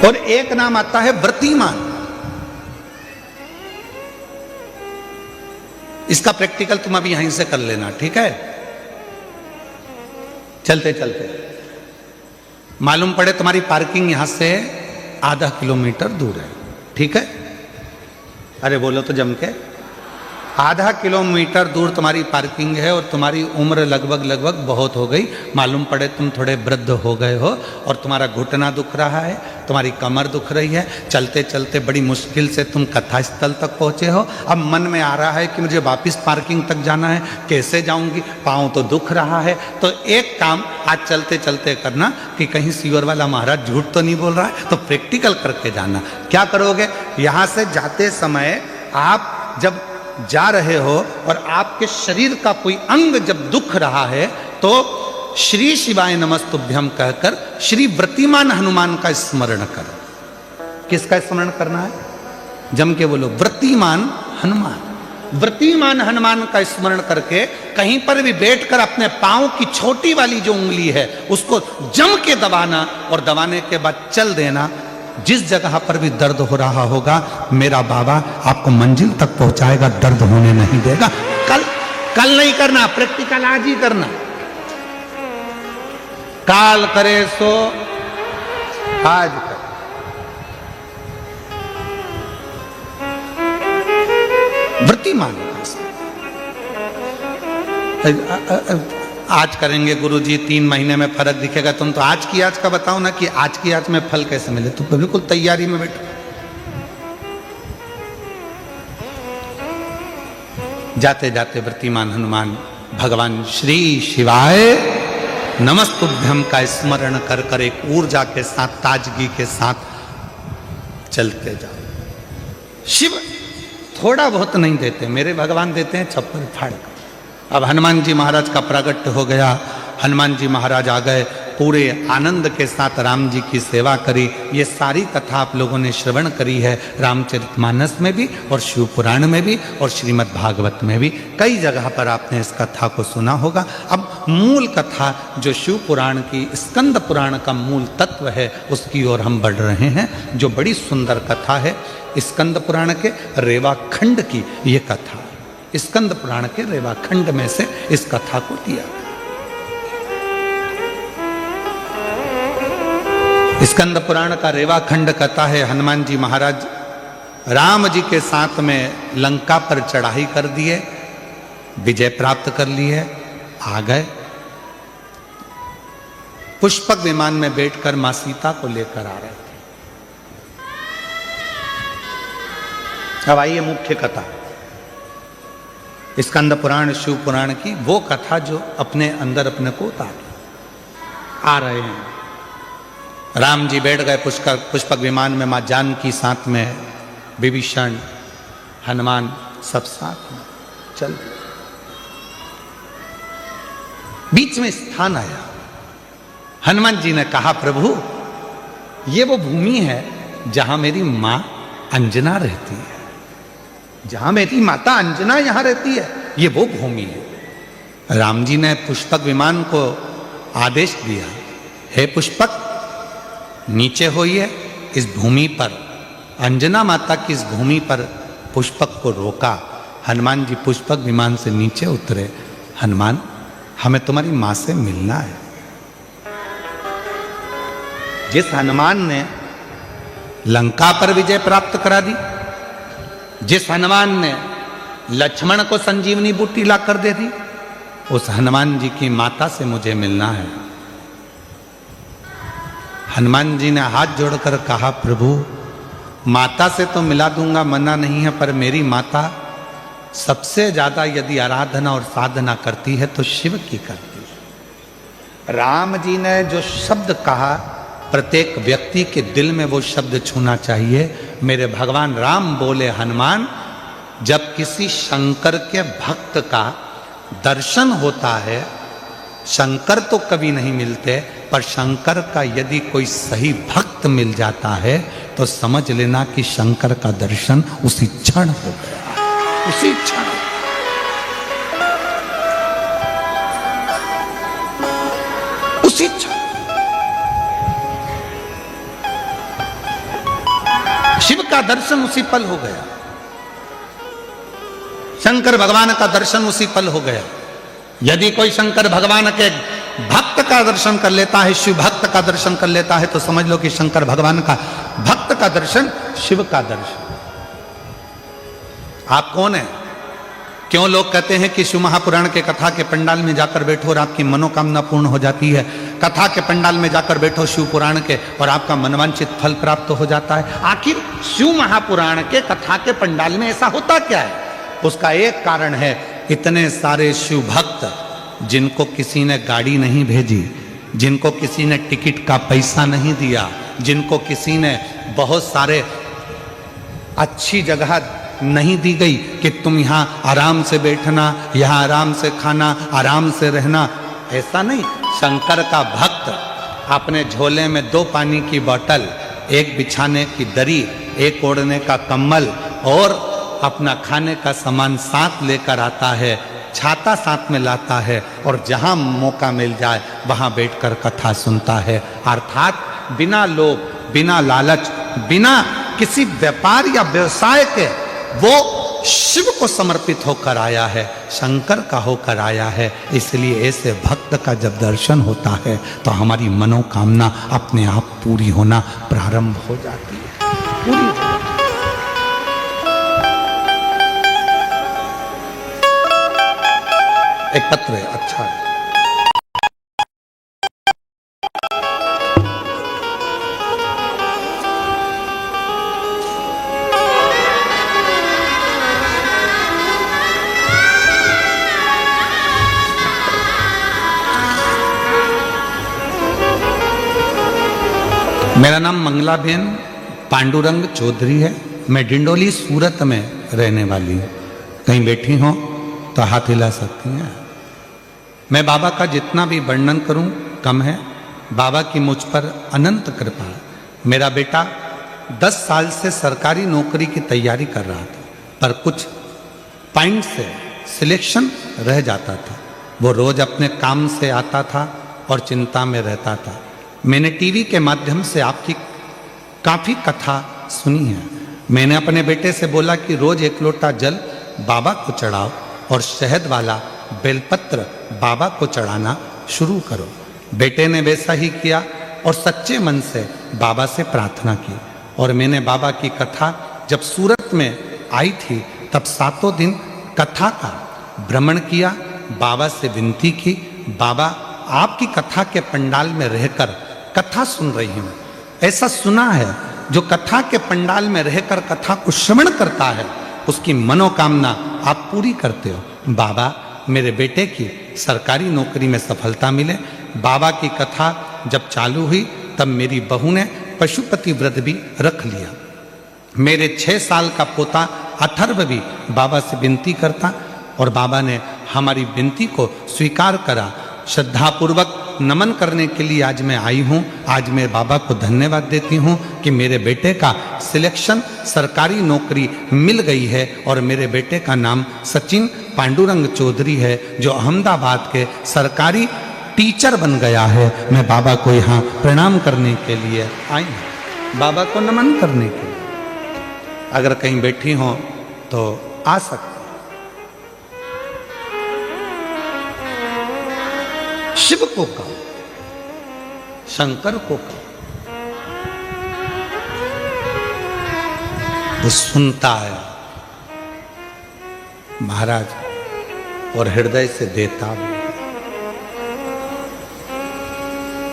और एक नाम आता है व्रतिमान। इसका प्रैक्टिकल तुम अभी यहीं से कर लेना, ठीक है? चलते चलते मालूम पड़े तुम्हारी पार्किंग यहां से आधा किलोमीटर दूर है, ठीक है? अरे बोलो तो जम के, आधा किलोमीटर दूर तुम्हारी पार्किंग है और तुम्हारी उम्र लगभग बहुत हो गई, मालूम पड़े तुम थोड़े वृद्ध हो गए हो और तुम्हारा घुटना दुख रहा है, तुम्हारी कमर दुख रही है, चलते चलते बड़ी मुश्किल से तुम कथा स्थल तक पहुँचे हो। अब मन में आ रहा है कि मुझे वापस पार्किंग तक जाना है, कैसे जाऊंगी, पाँव तो दुख रहा है। तो एक काम आज चलते चलते करना कि कहीं सीवर वाला महाराज झूठ तो नहीं बोल रहा है, तो प्रैक्टिकल करके जाना। क्या करोगे? यहाँ से जाते समय आप जब जा रहे हो और आपके शरीर का कोई अंग जब दुख रहा है तो श्री शिवाय नमस्तुभ्यम कहकर श्री व्रतिमान हनुमान का स्मरण करो। किसका स्मरण करना है? जम के बोलो, व्रतिमान हनुमान। व्रतिमान हनुमान का स्मरण करके कहीं पर भी बैठकर अपने पांव की छोटी वाली जो उंगली है उसको जम के दबाना और दबाने के बाद चल देना। जिस जगह पर भी दर्द हो रहा होगा मेरा बाबा आपको मंजिल तक पहुंचाएगा, दर्द होने नहीं देगा। कल नहीं करना, प्रैक्टिकल आज ही करना। काल करे सो आज कर। व्रतिमान आज करेंगे गुरुजी, 3 महीने में फर्क दिखेगा। तुम तो आज की आज का बताओ ना कि आज की आज में फल कैसे मिले। तुम बिल्कुल तैयारी में बैठो। जाते जाते व्रतिमान हनुमान भगवान श्री शिवाय नमस्तुभ्यम का स्मरण कर कर एक ऊर्जा के साथ, ताजगी के साथ चलते जाओ। शिव थोड़ा बहुत नहीं देते, मेरे भगवान देते हैं छप्पर फाड़ कर। अब हनुमान जी महाराज का प्रागट्य हो गया, हनुमान जी महाराज आ गए, पूरे आनंद के साथ राम जी की सेवा करी। ये सारी कथा आप लोगों ने श्रवण करी है, रामचरितमानस में भी और शिव पुराण में भी और श्रीमद् भागवत में भी कई जगह पर आपने इस कथा को सुना होगा। अब मूल कथा जो शिव पुराण की, स्कंद पुराण का मूल तत्व है, उसकी ओर हम बढ़ रहे हैं। जो बड़ी सुंदर कथा है स्कंद पुराण के रेवाखंड की, ये कथा स्कंद पुराण के रेवाखंड में से इस कथा को लिया। स्कंद पुराण का रेवाखंड कथा है, हनुमान जी महाराज राम जी के साथ में लंका पर चढ़ाई कर दिए, विजय प्राप्त कर लिए, आ गए। पुष्पक विमान में बैठकर मां सीता को लेकर आ रहे थे। अब आइए मुख्य कथा, स्कंद पुराण शिव पुराण की वो कथा जो अपने अंदर अपने को उतार आ रहे हैं। राम जी बैठ गए पुष्पक विमान में, मां जानकी साथ में, विभीषण, हनुमान सब साथ में चल दिए। बीच में स्थान आया, हनुमान जी ने कहा प्रभु ये वो भूमि है जहां मेरी मां अंजना रहती है, जहां मेरी माता अंजना यहां रहती है, ये वो भूमि है। राम जी ने पुष्पक विमान को आदेश दिया, हे पुष्पक नीचे होइए, इस भूमि पर, अंजना माता की इस भूमि पर पुष्पक को रोका। हनुमान जी पुष्पक विमान से नीचे उतरे। हनुमान हमें तुम्हारी मां से मिलना है। जिस हनुमान ने लंका पर विजय प्राप्त करा दी, जिस हनुमान ने लक्ष्मण को संजीवनी बूटी ला कर दे दी, उस हनुमान जी की माता से मुझे मिलना है। हनुमान जी ने हाथ जोड़कर कहा प्रभु माता से तो मिला दूंगा, मना नहीं है, पर मेरी माता सबसे ज्यादा यदि आराधना और साधना करती है तो शिव की करती है। राम जी ने जो शब्द कहा प्रत्येक व्यक्ति के दिल में वो शब्द छूना चाहिए। मेरे भगवान राम बोले हनुमान, जब किसी शंकर के भक्त का दर्शन होता है, शंकर तो कभी नहीं मिलते, पर शंकर का यदि कोई सही भक्त मिल जाता है तो समझ लेना कि शंकर का दर्शन उसी क्षण हो गया, उसी क्षण। उसी क्षण शिव का दर्शन उसी पल हो गया, शंकर भगवान का दर्शन उसी पल हो गया। यदि कोई शंकर भगवान के भक्त का दर्शन कर लेता है, शिव भक्त का दर्शन कर लेता है, तो समझ लो कि शंकर भगवान का भक्त का दर्शन शिव का दर्शन। आप कौन है? क्यों लोग कहते हैं कि शिव महापुराण के कथा के पंडाल में जाकर बैठो और आपकी मनोकामना पूर्ण हो जाती है, कथा के पंडाल में जाकर बैठो शिव पुराण के और आपका मनवांछित फल प्राप्त हो जाता है। आखिर शिव महापुराण के कथा के पंडाल में ऐसा होता क्या है? उसका एक कारण है, इतने सारे शिव भक्त जिनको किसी ने गाड़ी नहीं भेजी, जिनको किसी ने टिकट का पैसा नहीं दिया, जिनको किसी ने बहुत सारे अच्छी जगह नहीं दी गई कि तुम यहाँ आराम से बैठना, यहाँ आराम से खाना, आराम से रहना, ऐसा नहीं। शंकर का भक्त अपने झोले में 2 पानी की बोतल, एक बिछाने की दरी, एक ओढ़ने का कम्बल और अपना खाने का सामान साथ लेकर आता है, छाता साथ में लाता है और जहां मौका मिल जाए वहां बैठकर कथा सुनता है। अर्थात बिना लोभ, बिना लालच, बिना किसी व्यापार या व्यवसाय के वो शिव को समर्पित होकर आया है, शंकर का होकर आया है। इसलिए ऐसे भक्त का जब दर्शन होता है तो हमारी मनोकामना अपने आप पूरी होना प्रारंभ हो जाती है, पूरी हो जाती है। एक पत्र है, अच्छा है। मेरा नाम मंगलाबेन पांडुरंग चौधरी है। मैं डिंडोली सूरत में रहने वाली हूँ। कहीं बैठी हो तो हाथ हिला सकती हैं। मैं बाबा का जितना भी वर्णन करूं कम है। बाबा की मुझ पर अनंत कृपा है। मेरा बेटा 10 साल से सरकारी नौकरी की तैयारी कर रहा था, पर कुछ पॉइंट से सिलेक्शन रह जाता था। वो रोज अपने काम से आता था और चिंता में रहता था। मैंने टीवी के माध्यम से आपकी काफ़ी कथा सुनी है। मैंने अपने बेटे से बोला कि रोज 1 लोटा जल बाबा को चढ़ाओ और शहद वाला बेलपत्र बाबा को चढ़ाना शुरू करो। बेटे ने वैसा ही किया और सच्चे मन से बाबा से प्रार्थना की। और मैंने बाबा की कथा जब सूरत में आई थी तब 7 दिन कथा का भ्रमण किया, बाबा से विनती की, बाबा आपकी कथा के पंडाल में रहकर कथा सुन रही हूँ। ऐसा सुना है जो कथा के पंडाल में रहकर कथा को श्रवण करता है उसकी मनोकामना आप पूरी करते हो। बाबा मेरे बेटे की सरकारी नौकरी में सफलता मिले। बाबा की कथा जब चालू हुई तब मेरी बहू ने पशुपति व्रत भी रख लिया। मेरे 6 साल का पोता अथर्व भी बाबा से विनती करता और बाबा ने हमारी विनती को स्वीकार करा। श्रद्धापूर्वक नमन करने के लिए आज मैं आई हूँ। आज मैं बाबा को धन्यवाद देती हूँ कि मेरे बेटे का सिलेक्शन सरकारी नौकरी मिल गई है और मेरे बेटे का नाम सचिन पांडुरंग चौधरी है जो अहमदाबाद के सरकारी टीचर बन गया है। मैं बाबा को यहाँ प्रणाम करने के लिए आई हूँ, बाबा को नमन करने के लिए। अगर कहीं बैठी हो तो आ सकते। शिव को कहो, शंकर को कहो, वो सुनता है महाराज और हृदय से देता भी,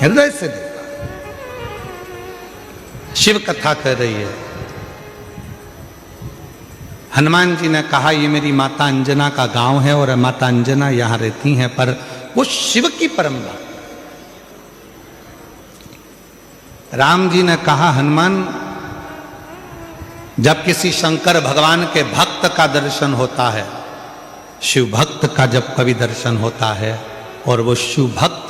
हृदय से देता। शिव कथा कह रही है। हनुमान जी ने कहा ये मेरी माता अंजना का गांव है और माता अंजना यहां रहती हैं, पर वो शिव की परंपरा। राम जी ने कहा हनुमान जब किसी शंकर भगवान के भक्त का दर्शन होता है, शिव भक्त का जब कभी दर्शन होता है और वो शिव भक्त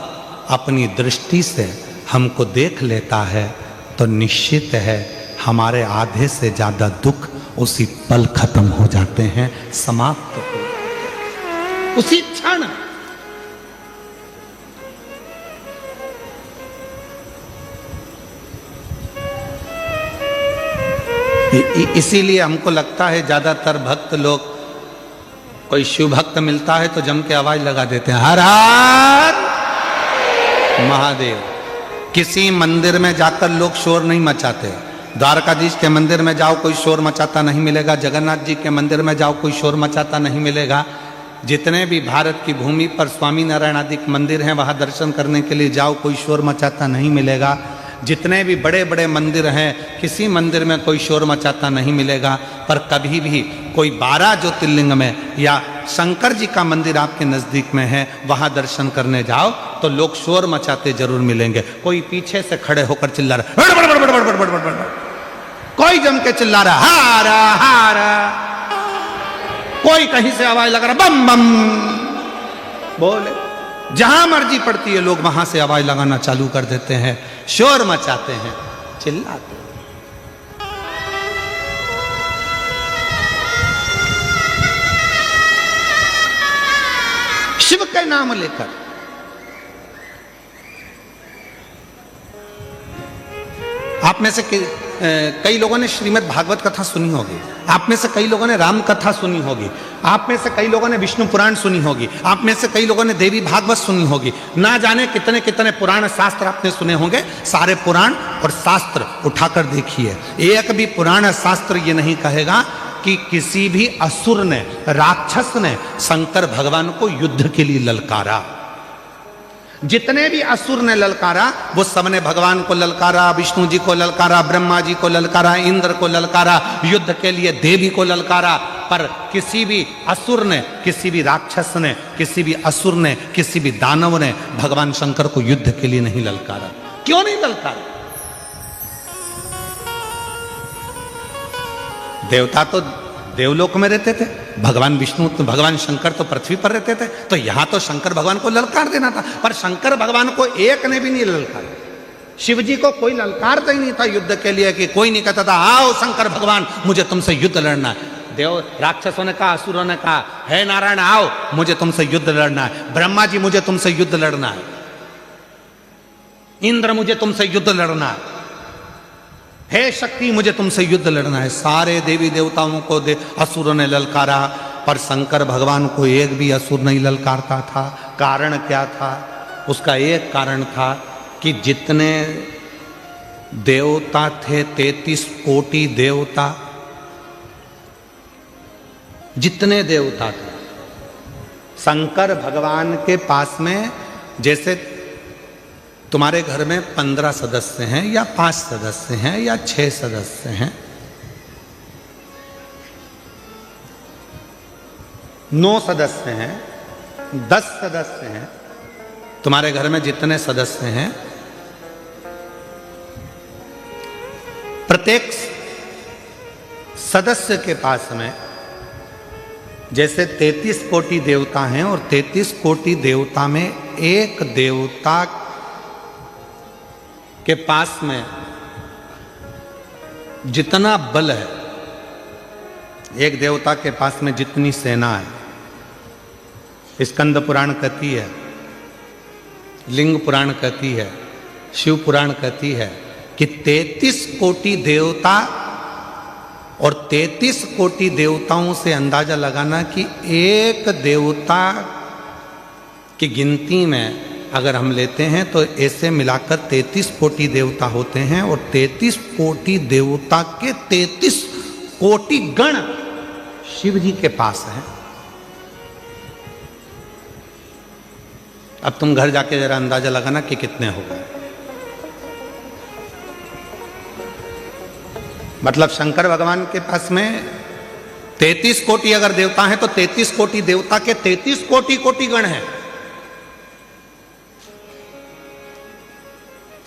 अपनी दृष्टि से हमको देख लेता है तो निश्चित है हमारे आधे से ज्यादा दुख उसी पल खत्म हो जाते हैं, समाप्त हो उसी क्षण। इसीलिए हमको लगता है ज्यादातर भक्त लोग, कोई शिव भक्त मिलता है तो जम के आवाज लगा देते हैं हर हर महादेव। किसी मंदिर में जाकर लोग शोर नहीं मचाते। द्वारकाधीश के मंदिर में जाओ कोई शोर मचाता नहीं मिलेगा, जगन्नाथ जी के मंदिर में जाओ कोई शोर मचाता नहीं मिलेगा। जितने भी भारत की भूमि पर स्वामी नारायण आदि मंदिर हैं वहां दर्शन करने के लिए जाओ कोई शोर मचाता नहीं मिलेगा। जितने भी बड़े बड़े मंदिर हैं किसी मंदिर में कोई शोर मचाता नहीं मिलेगा। पर कभी भी कोई 12 ज्योतिर्लिंग में या शंकर जी का मंदिर आपके नजदीक में है वहां दर्शन करने जाओ तो लोग शोर मचाते जरूर मिलेंगे। कोई पीछे से खड़े होकर चिल्ला रहा, कोई जम के चिल्ला रहा हारा हारा, कोई कहीं से आवाज लगा रहा बम बम बोले। जहां मर्जी पड़ती है लोग वहां से आवाज लगाना चालू कर देते हैं, शोर मचाते हैं, चिल्लाते हैं। का नाम लेकर। आप में से कई लोगों ने श्रीमद् भागवत कथा सुनी होगी, आप में से कई लोगों ने राम कथा सुनी होगी, आप में से कई लोगों ने विष्णु पुराण सुनी होगी, आप में से कई लोगों ने देवी भागवत सुनी होगी। ना जाने कितने कितने पुराण शास्त्र आपने सुने होंगे। सारे पुराण और शास्त्र उठाकर देखिए, एक भी पुराण शास्त्र ये नहीं कहेगा कि किसी भी असुर ने, राक्षस ने शंकर भगवान को युद्ध के लिए ललकारा। जितने भी असुर ने ललकारा वो सबने भगवान को ललकारा, विष्णु जी को ललकारा, ब्रह्मा जी को ललकारा, इंद्र को ललकारा, युद्ध के लिए देवी को ललकारा। पर किसी भी असुर ने, किसी भी राक्षस ने, किसी भी असुर ने, किसी भी दानव ने भगवान शंकर को युद्ध के लिए नहीं ललकारा। क्यों नहीं ललकारा? देवता तो देवलोक में रहते थे, भगवान विष्णु तो भगवान शंकर तो पृथ्वी पर रहते थे, तो यहां तो शंकर भगवान को ललकार देना था। पर शंकर भगवान को एक ने भी नहीं ललकारा। शिव जी को कोई ललकारता ही नहीं था युद्ध के लिए, कि कोई नहीं कहता था आओ शंकर भगवान मुझे तुमसे युद्ध लड़ना है। देव राक्षसों ने कहा, असुरों ने कहा, हे नारायण आओ मुझे तुमसे युद्ध लड़ना है। ब्रह्मा जी मुझे तुमसे युद्ध लड़ना है, इंद्र मुझे तुमसे युद्ध लड़ना है, हे शक्ति मुझे तुमसे युद्ध लड़ना है। सारे देवी देवताओं को असुरों ने ललकारा, पर शंकर भगवान को एक भी असुर नहीं ललकारता था। कारण क्या था? उसका एक कारण था कि जितने देवता थे, 33 कोटि देवता, जितने देवता थे, शंकर भगवान के पास में जैसे तुम्हारे घर में 15 सदस्य हैं या 5 सदस्य हैं या 6 सदस्य हैं, 9 सदस्य हैं, 10 सदस्य हैं, तुम्हारे घर में जितने सदस्य हैं, प्रत्येक सदस्य के पास में जैसे 33 कोटि देवता हैं और 33 कोटि देवता में एक देवता के पास में जितना बल है, एक देवता के पास में जितनी सेना है, स्कंद पुराण कहती है, लिंग पुराण कहती है, शिव पुराण कहती है कि 33 कोटि देवता और 33 कोटि देवताओं से अंदाजा लगाना कि एक देवता की गिनती में अगर हम लेते हैं तो ऐसे मिलाकर 33 कोटि देवता होते हैं और 33 कोटि देवता के 33 कोटि गण शिव जी के पास हैं। अब तुम घर जाके जरा अंदाजा लगाना कि कितने हो गए। मतलब शंकर भगवान के पास में 33 कोटि अगर देवता हैं तो 33 कोटि देवता के 33 कोटि कोटि गण हैं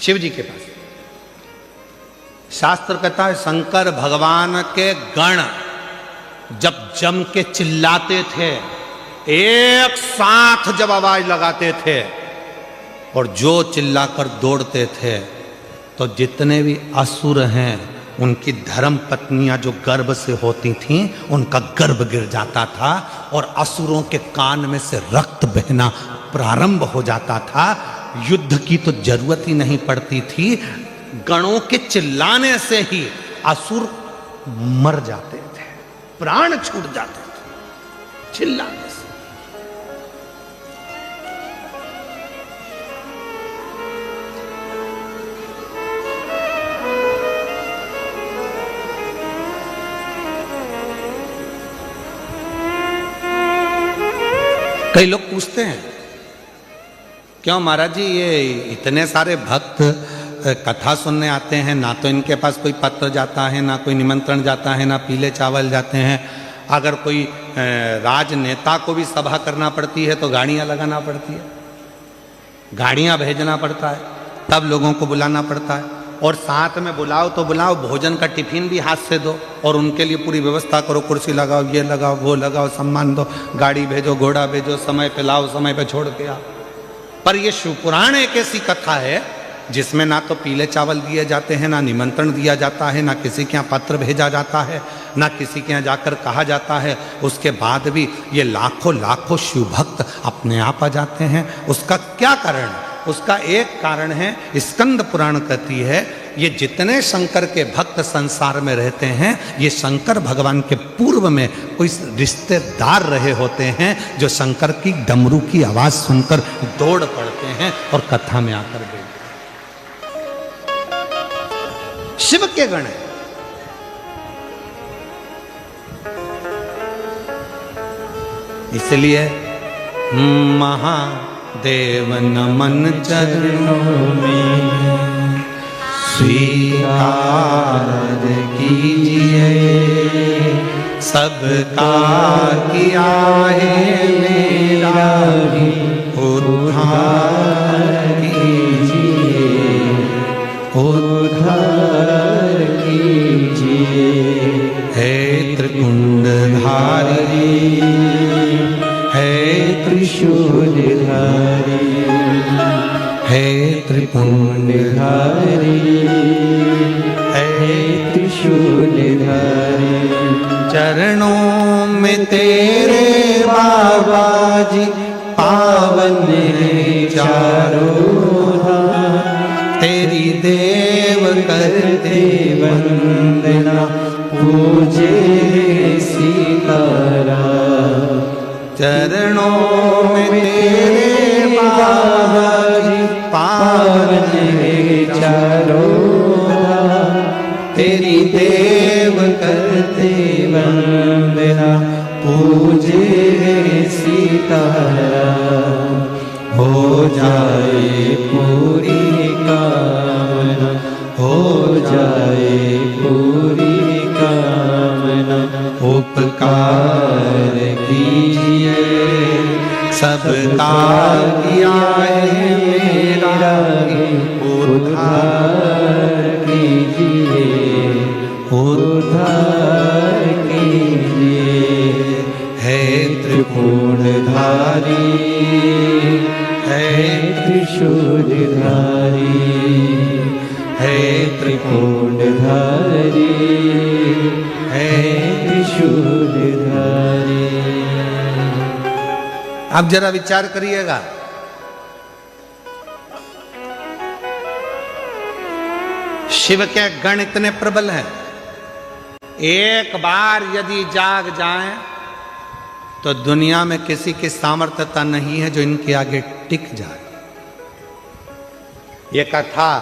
शिव जी के पास। शास्त्र कहता है शंकर भगवान के गण जब जम के चिल्लाते थे, एक साथ जब आवाज लगाते थे और जो चिल्लाकर दौड़ते थे, तो जितने भी असुर हैं उनकी धर्म पत्नियां जो गर्भ से होती थीं उनका गर्भ गिर जाता था और असुरों के कान में से रक्त बहना प्रारंभ हो जाता था। युद्ध की तो जरूरत ही नहीं पड़ती थी, गणों के चिल्लाने से ही असुर मर जाते थे, प्राण छूट जाते थे चिल्लाने से। कई लोग पूछते हैं क्यों महाराज जी ये इतने सारे भक्त कथा सुनने आते हैं, ना तो इनके पास कोई पत्र जाता है, ना कोई निमंत्रण जाता है, ना पीले चावल जाते हैं। अगर कोई राजनेता को भी सभा करना पड़ती है तो गाड़ियां लगाना पड़ती है, गाड़ियां भेजना पड़ता है, तब लोगों को बुलाना पड़ता है। और साथ में बुलाओ तो बुलाओ, भोजन का टिफिन भी हाथ से दो और उनके लिए पूरी व्यवस्था करो, कुर्सी लगाओ, ये लगाओ, वो लगाओ, सम्मान दो, गाड़ी भेजो, घोड़ा भेजो, समय पे लाओ, समय पे छोड़ के आओ। पर ये शिव पुराण एक ऐसी कथा है जिसमें ना तो पीले चावल दिए जाते हैं, ना निमंत्रण दिया जाता है, ना किसी के यहाँ पत्र भेजा जाता है, ना किसी के यहाँ जाकर कहा जाता है, उसके बाद भी ये लाखों लाखों शिव भक्त अपने आप आ जाते हैं। उसका क्या कारण है? उसका एक कारण है, स्कंद पुराण कहती है, ये जितने शंकर के भक्त संसार में रहते हैं, ये शंकर भगवान के पूर्व में कोई रिश्तेदार रहे होते हैं, जो शंकर की डमरू की आवाज सुनकर दौड़ पड़ते हैं और कथा में आकर बैठते हैं। शिव के गण है। इसलिए महादेव नमन चरणों में स्वीकार कीजिए, सबका किया है मेरा भी उद्धार कीजिए, उद्धार कीजिए। हे त्रिकुंडधारी, हे त्रिशूलधारी, हे त्रिपुंडधारी, हे त्रिशूलधारी, चरणों में तेरे बाबा जी पावन है चारों धाम, तेरी देव करते वंदना, पूजे सीताराम। चरणों में तेरे बाबा जी पावन है चारों धाम, तेरी देव करते वंदना, पूजे सीताराम। हो जाए पूरी कामना, हो जाए पूरी कामना, उपकार कीजिए, सबका किया है मेरा उद्धार कीजिए, उद्धार कीजिए। हे त्रिपुंडधारी, हे त्रिशूलधारी, हे त्रिपुंडधारी, हे त्रिशूलधारी। आप जरा विचार करिएगा, शिव के गण इतने प्रबल हैं, एक बार यदि जाग जाएं तो दुनिया में किसी की सामर्थ्यता नहीं है जो इनके आगे टिक जाए। ये कथा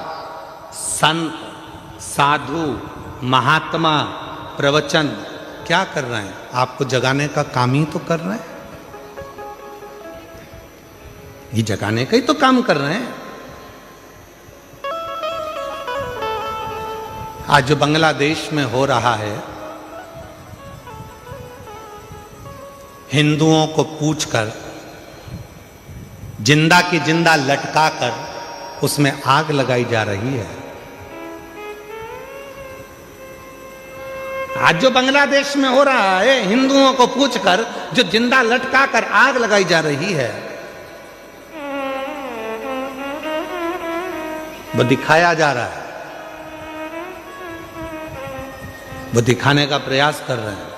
संत, साधु, महात्मा, प्रवचन क्या कर रहे हैं? आपको जगाने का काम ही तो कर रहे हैं। ये जगाने का ही तो काम कर रहे हैं। आज जो बांग्लादेश में हो रहा है, हिंदुओं को पूछकर जिंदा की जिंदा लटका कर उसमें आग लगाई जा रही है। आज जो बांग्लादेश में हो रहा है, हिंदुओं को पूछकर जो जिंदा लटका कर आग लगाई जा रही है, वो दिखाया जा रहा है, वो दिखाने का प्रयास कर रहे हैं।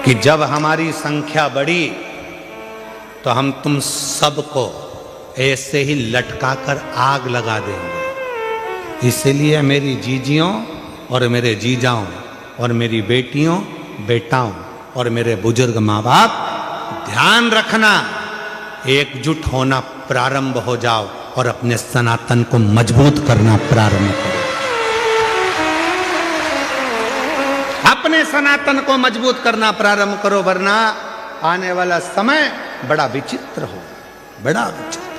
कि जब हमारी संख्या बढ़ी तो हम तुम सबको ऐसे ही लटका कर आग लगा देंगे। इसलिए मेरी जीजियों और मेरे जीजाओं और मेरी बेटियों, बेटाओं और मेरे बुजुर्ग माँ बाप, ध्यान रखना, एकजुट होना प्रारंभ हो जाओ और अपने सनातन को मजबूत करना प्रारंभ करो। अपने सनातन को मजबूत करना प्रारंभ करो, वरना आने वाला समय बड़ा विचित्र हो, बड़ा विचित्र।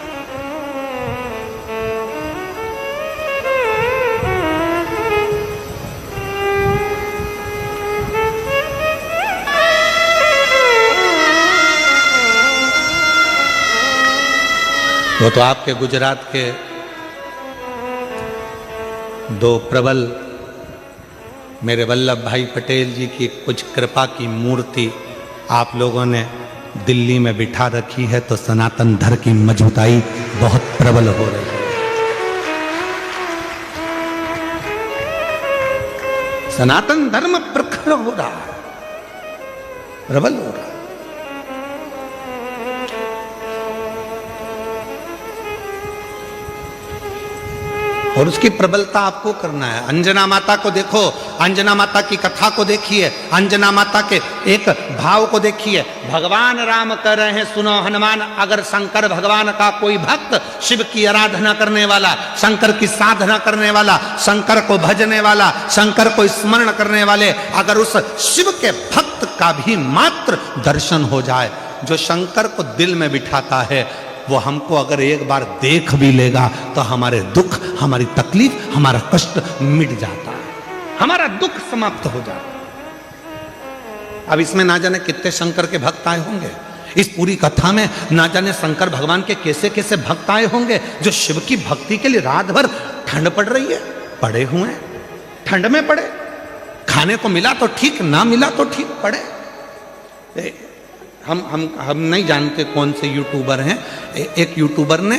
वो तो आपके गुजरात के दो प्रबल मेरे वल्लभ भाई पटेल जी की कुछ कृपा की मूर्ति आप लोगों ने दिल्ली में बिठा रखी है तो सनातन धर्म की मजबूताई बहुत प्रबल हो रही है। सनातन धर्म प्रखर हो रहा है, प्रबल हो रहा है। और उसकी प्रबलता आपको करना है। अंजना माता को देखो, अंजना माता की कथा को देखिए, अंजना माता के एक भाव को देखिए। भगवान राम कह रहे हैं, सुनो हनुमान, अगर शंकर भगवान का कोई भक्त, शिव की आराधना करने वाला, शंकर की साधना करने वाला, शंकर को भजने वाला, शंकर को स्मरण करने वाले, अगर उस शिव के भक्त का भी मात्र दर्शन हो जाए, जो शंकर को दिल में बिठाता है, वो हमको अगर एक बार देख भी लेगा तो हमारे दुख, हमारी तकलीफ, हमारा कष्ट मिट जाता है, हमारा दुख समाप्त हो जाता है। अब इसमें ना जाने कितने शंकर के भक्त आए होंगे, इस पूरी कथा में ना जाने शंकर भगवान के कैसे कैसे भक्त आए होंगे, जो शिव की भक्ति के लिए रात भर, ठंड पड़ रही है, पड़े हुए हैं, ठंड में पड़े, खाने को मिला तो ठीक, ना मिला तो ठीक, पड़े। हम नहीं जानते कौन से यूट्यूबर हैं। एक यूट्यूबर ने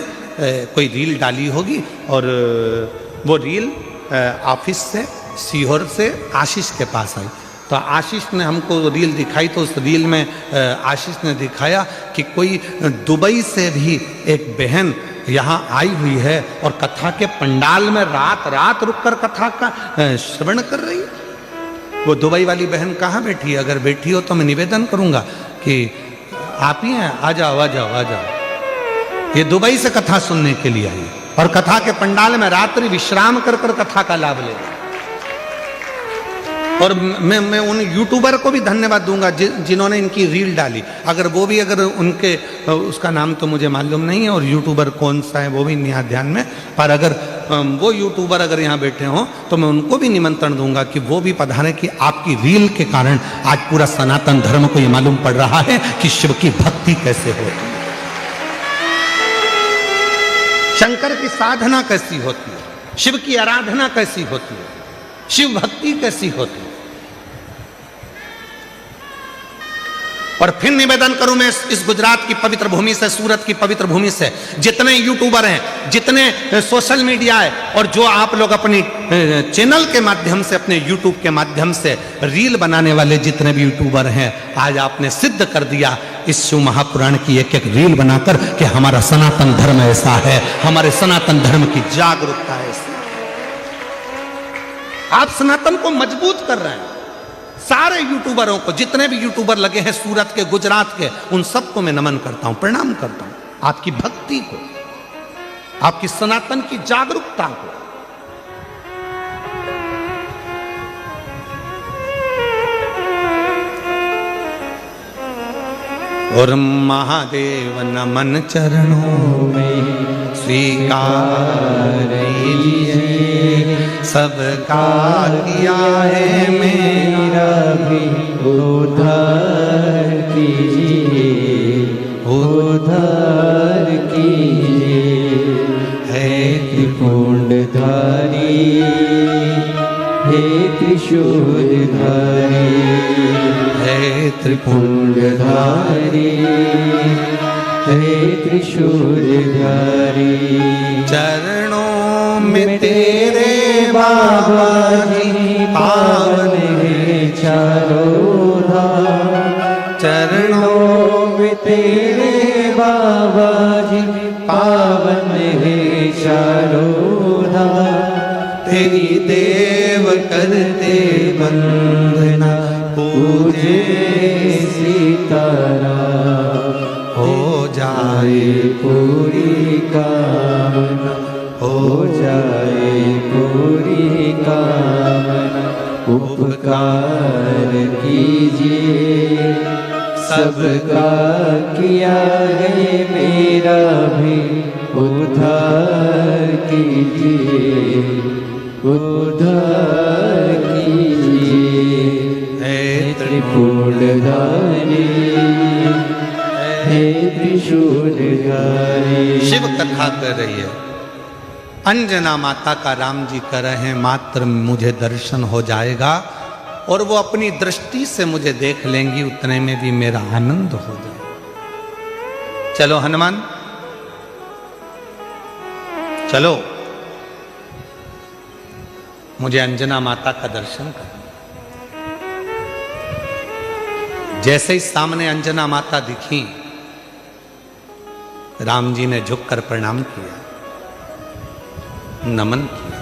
कोई रील डाली होगी और वो रील ऑफिस से, सीहोर से आशीष के पास आई, तो आशीष ने हमको रील दिखाई, तो उस रील में आशीष ने दिखाया कि कोई दुबई से भी एक बहन यहाँ आई हुई है और कथा के पंडाल में रात रात रुककर कथा का श्रवण कर रही है। वो दुबई वाली बहन कहाँ बैठी है? अगर बैठी हो तो मैं निवेदन करूँगा कि आप ही हैं, आ जाओ आ जाओ आ जाओ। ये दुबई से कथा सुनने के लिए आई और कथा के पंडाल में रात्रि विश्राम कर कर कथा का लाभ ले। और मैं उन यूट्यूबर को भी धन्यवाद दूंगा जिन्होंने इनकी रील डाली। अगर वो भी, अगर उनके, उसका नाम तो मुझे मालूम नहीं है और यूट्यूबर कौन सा है वो भी नहीं है ध्यान में, पर अगर वो यूट्यूबर अगर यहाँ बैठे हों तो मैं उनको भी निमंत्रण दूंगा कि वो भी पधारें, कि आपकी रील के कारण आज पूरा सनातन धर्म को ये मालूम पड़ रहा है कि शिव की भक्ति कैसे होती है, शंकर की साधना कैसी होती है, शिव की आराधना कैसी होती है, शिव भक्ति कैसी होती है। और फिर निवेदन करूं मैं इस गुजरात की पवित्र भूमि से, सूरत की पवित्र भूमि से, जितने यूट्यूबर हैं, जितने सोशल मीडिया है, और जो आप लोग अपनी चैनल के माध्यम से, अपने यूट्यूब के माध्यम से रील बनाने वाले जितने भी यूट्यूबर हैं, आज आपने सिद्ध कर दिया इस शिव महापुराण की एक एक रील बनाकर कि हमारा सनातन धर्म ऐसा है, हमारे सनातन धर्म की जागरूकता है। आप सनातन को मजबूत कर रहे हैं। सारे यूट्यूबरों को, जितने भी यूट्यूबर लगे हैं सूरत के, गुजरात के, उन सबको मैं नमन करता हूं, प्रणाम करता हूं, आपकी भक्ति को, आपकी सनातन की जागरूकता को। और महादेव नमन चरणों में स्वीकार लीजिए, सबका किया है मेरा भी उद्धार कीजिए, उद्धार कीजिए। है त्रिपुंडधारी, हे त्रिशूलधारी, हे त्रिपुंडधारी, हे त्रिशूलधारी। चरणों में तेरे बाबा जी पावन है चारों धाम, चरणों में तेरे बाबा जी पावन है चारों धाम। तेरी देव करते वंदना, पूजे सीताराम, हो जाए पूरी कामना, हो जाए पूरी कामना। उपकार कीजिए, सबका किया है मेरा भी उद्धार कीजिए, उद्धार कीजिए। हे त्रिपुंडधारी, हे त्रिशूलधारी। शिव कथा कर रही है, अंजना माता का राम जी कर रहे हैं, मात्र मुझे दर्शन हो जाएगा और वो अपनी दृष्टि से मुझे देख लेंगी, उतने में भी मेरा आनंद हो जाए। चलो हनुमान, चलो मुझे अंजना माता का दर्शन कर। जैसे ही सामने अंजना माता दिखी, राम जी ने झुककर प्रणाम किया, नमन किया।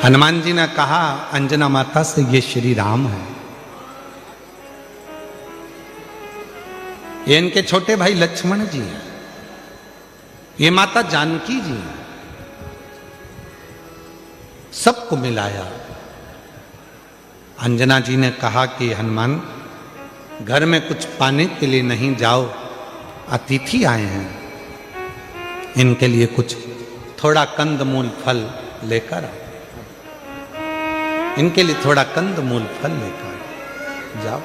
हनुमान जी ने कहा अंजना माता से, ये श्री राम है, ये इनके छोटे भाई लक्ष्मण जी हैं, ये माता जानकी जी हैं। सबको मिलाया। अंजना जी ने कहा कि हनुमान, घर में कुछ पाने के लिए नहीं, जाओ, अतिथि आए हैं, इनके लिए कुछ थोड़ा कंदमूल फल लेकर आओ, इनके लिए थोड़ा कंदमूल फल लेकर जाओ।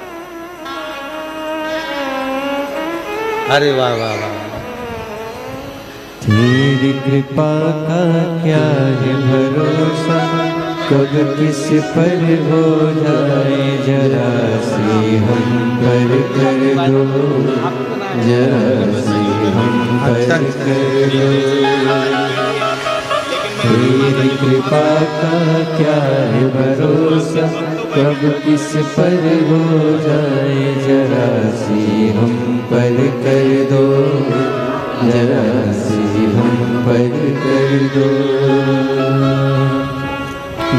अरे वाह वाह वाह, तेरी कृपा का क्या है भरोसा, कब किस पर हो जाए जरा सी हम पर कर दो, जरा सी हम पर कर दो। तेरी कृपा का क्या है भरोसा, कब किस पर हो जाए जरा सी हम पर कर दो, जरा सी हम पर कर दो।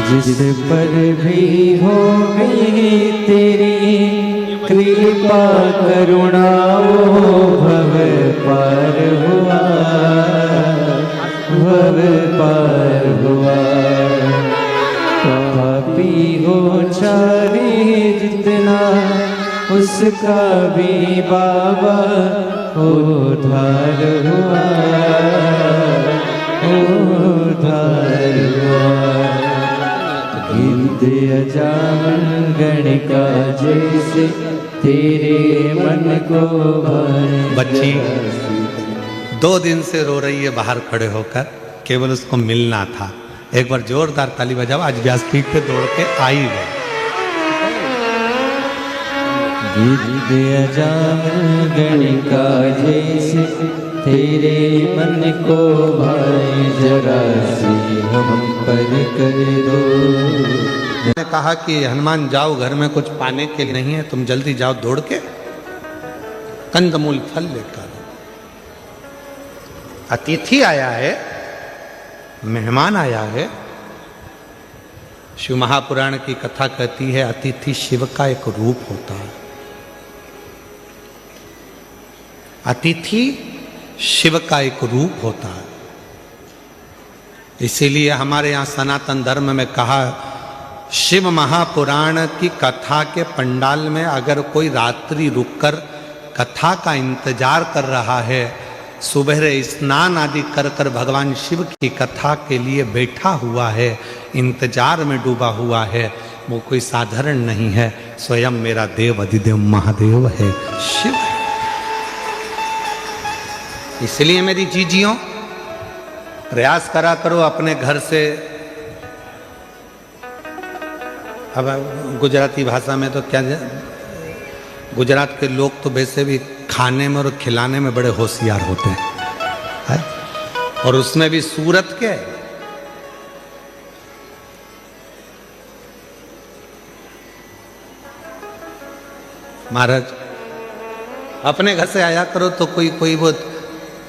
जिस पर भी हो गई तेरी कृपा करुणा, वो भव पार हुआ, भव पार हुआ। पापी हो चाहे जितना, उसका भी बाबा उद्धार हुआ, उद्धार हुआ। गिद्ध अजामन गणिका जैसे तेरे मन को भाए। बच्ची 2 दिन से रो रही है बाहर खड़े होकर, केवल उसको मिलना था। एक बार जोरदार ताली बजाओ, आज व्यासपीठ पे दौड़ के आई है। गिद्ध अजामन गणिका जैसे तेरे मन को भाए, जरा सी हम पर कर दो। मैंने कहा कि हनुमान जाओ, घर में कुछ पाने के लिए नहीं है, तुम जल्दी जाओ दौड़ के कंदमूल फल लेकर। अतिथि आया है, मेहमान आया है। शिव महापुराण की कथा कहती है अतिथि शिव का एक रूप होता है। अतिथि शिव का एक रूप होता है। इसीलिए हमारे यहाँ सनातन धर्म में कहा, शिव महापुराण की कथा के पंडाल में अगर कोई रात्रि रुककर कथा का इंतजार कर रहा है, सुबह स्नान आदि कर कर भगवान शिव की कथा के लिए बैठा हुआ है, इंतजार में डूबा हुआ है, वो कोई साधारण नहीं है, स्वयं मेरा देव अधिदेव महादेव है, शिव है। इसलिए मेरी जीजियों, प्रयास करा करो अपने घर से। अब गुजराती भाषा में तो क्या, गुजरात के लोग तो वैसे भी खाने में और खिलाने में बड़े होशियार होते हैं, और उसमें भी सूरत के। महाराज अपने घर से आया करो तो कोई वो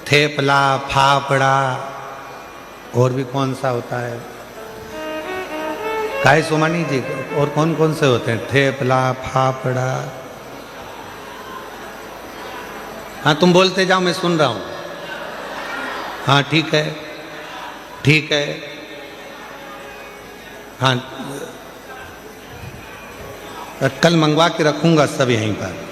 थेपला, फाफड़ा, और भी कौन सा होता है, काहे सोमानी जी, और कौन कौन से होते हैं, थेपला, फाफड़ा। हाँ तुम बोलते जाओ, मैं सुन रहा हूँ। हाँ ठीक है, ठीक है। हाँ कल मंगवा के रखूंगा सब यहीं पर।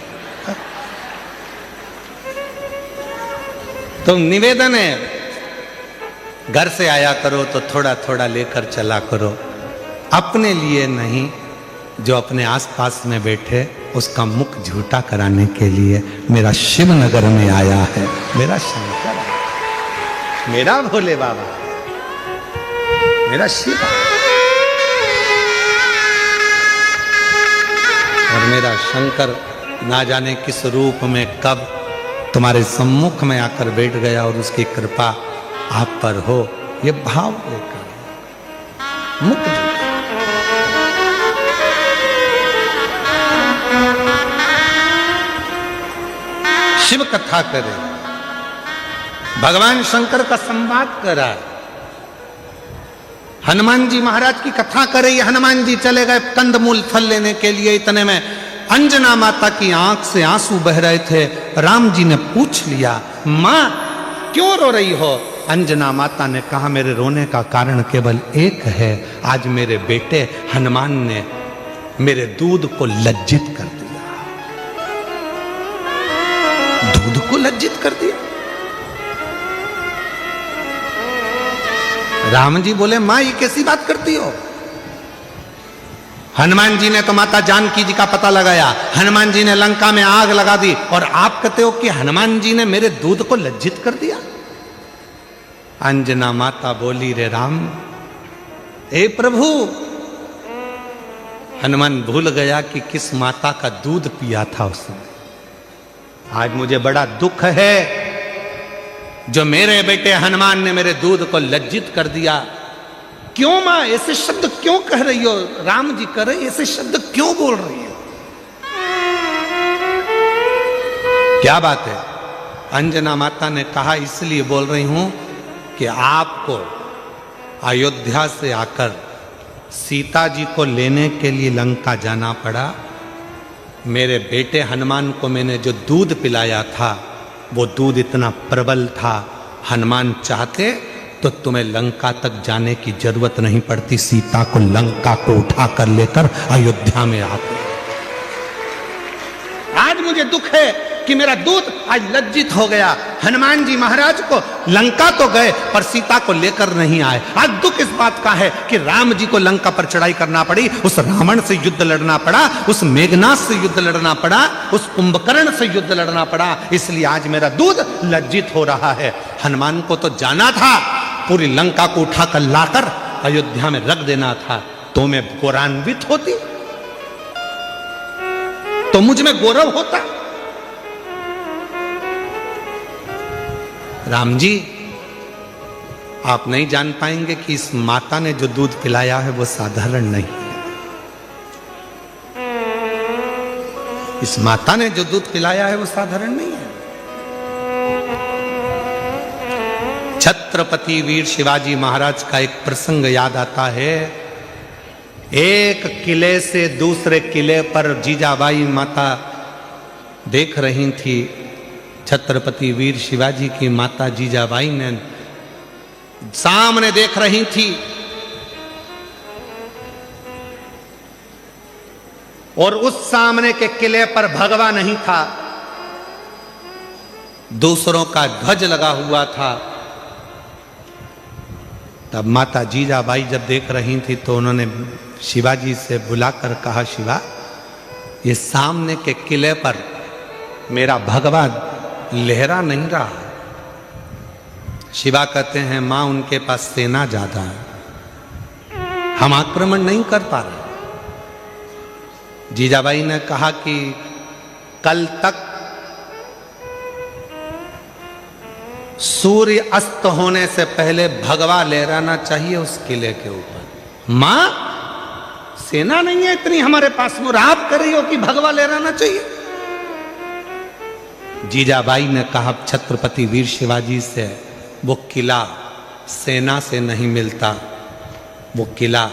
तो निवेदन है, घर से आया करो तो थोड़ा थोड़ा लेकर चला करो, अपने लिए नहीं, जो अपने आसपास में बैठे उसका मुख झूठा कराने के लिए। मेरा शिव नगर में आया है, मेरा शंकर, मेरा भोले बाबा, मेरा शिव। और मेरा शंकर ना जाने किस रूप में कब तुम्हारे सम्मुख में आकर बैठ गया और उसकी कृपा आप पर हो, ये भाव लेकर मुक्त जो शिव कथा करे, भगवान शंकर का संवाद करा, हनुमान जी महाराज की कथा करे। ये हनुमान जी चले गए कंदमूल फल लेने के लिए, इतने में अंजना माता की आंख से आंसू बह रहे थे। राम जी ने पूछ लिया, मां क्यों रो रही हो? अंजना माता ने कहा, मेरे रोने का कारण केवल एक है, आज मेरे बेटे हनुमान ने मेरे दूध को लज्जित कर दिया। दूध को लज्जित कर दिया? राम जी बोले, मां ये कैसी बात करती हो? हनुमान जी ने तो माता जानकी जी का पता लगाया, हनुमान जी ने लंका में आग लगा दी, और आप कहते हो कि हनुमान जी ने मेरे दूध को लज्जित कर दिया? अंजना माता बोली, रे राम, हे प्रभु, हनुमान भूल गया कि किस माता का दूध पिया था उसने। आज मुझे बड़ा दुख है जो मेरे बेटे हनुमान ने मेरे दूध को लज्जित कर दिया। क्यों मां ऐसे शब्द क्यों कह रही हो? राम जी कह रहे, ऐसे शब्द क्यों बोल रही हो? क्या बात है? अंजना माता ने कहा, इसलिए बोल रही हूं कि आपको अयोध्या से आकर सीता जी को लेने के लिए लंका जाना पड़ा। मेरे बेटे हनुमान को मैंने जो दूध पिलाया था वो दूध इतना प्रबल था, हनुमान चाहते तो तुम्हें लंका तक जाने की जरूरत नहीं पड़ती, सीता को लंका को उठाकर लेकर अयोध्या में आते। आज मुझे दुख है कि मेरा दूध आज लज्जित हो गया। हनुमान जी महाराज को लंका तो गए पर सीता को लेकर नहीं आए। आज दुख इस बात का है कि राम जी को लंका पर चढ़ाई करना पड़ी, उस रावण से युद्ध लड़ना पड़ा, उस मेघनाथ से युद्ध लड़ना पड़ा, उस कुंभकर्ण से युद्ध लड़ना पड़ा, इसलिए आज मेरा दूध लज्जित हो रहा है। हनुमान को तो जाना था, पूरी लंका को उठाकर लाकर अयोध्या में रख देना था, तो मैं गौरवान्वित होती, तो मुझ में गौरव होता। राम जी, आप नहीं जान पाएंगे कि इस माता ने जो दूध पिलाया है वो साधारण नहीं है। इस माता ने जो दूध पिलाया है वो साधारण नहीं है। छत्रपति वीर शिवाजी महाराज का एक प्रसंग याद आता है। एक किले से दूसरे किले पर जीजाबाई माता देख रही थी। छत्रपति वीर शिवाजी की माता जीजाबाई ने सामने देख रही थी और उस सामने के किले पर भगवा नहीं था, दूसरों का ध्वज लगा हुआ था। तब माता जीजाबाई जब देख रही थी तो उन्होंने शिवाजी से बुलाकर कहा, शिवा, ये सामने के किले पर मेरा भगवा लहरा नहीं रहा। शिवा कहते हैं, मां, उनके पास सेना ज्यादा है, हम आक्रमण नहीं कर पा रहे। जीजाबाई ने कहा कि कल तक सूर्य अस्त होने से पहले भगवा लहराना चाहिए उस किले के ऊपर। मां, सेना नहीं है इतनी हमारे पास, वो आप कर रही हो कि भगवा लहराना चाहिए। जीजाबाई ने कहा, छत्रपति वीर शिवाजी से वो किला सेना से नहीं मिलता, वो किला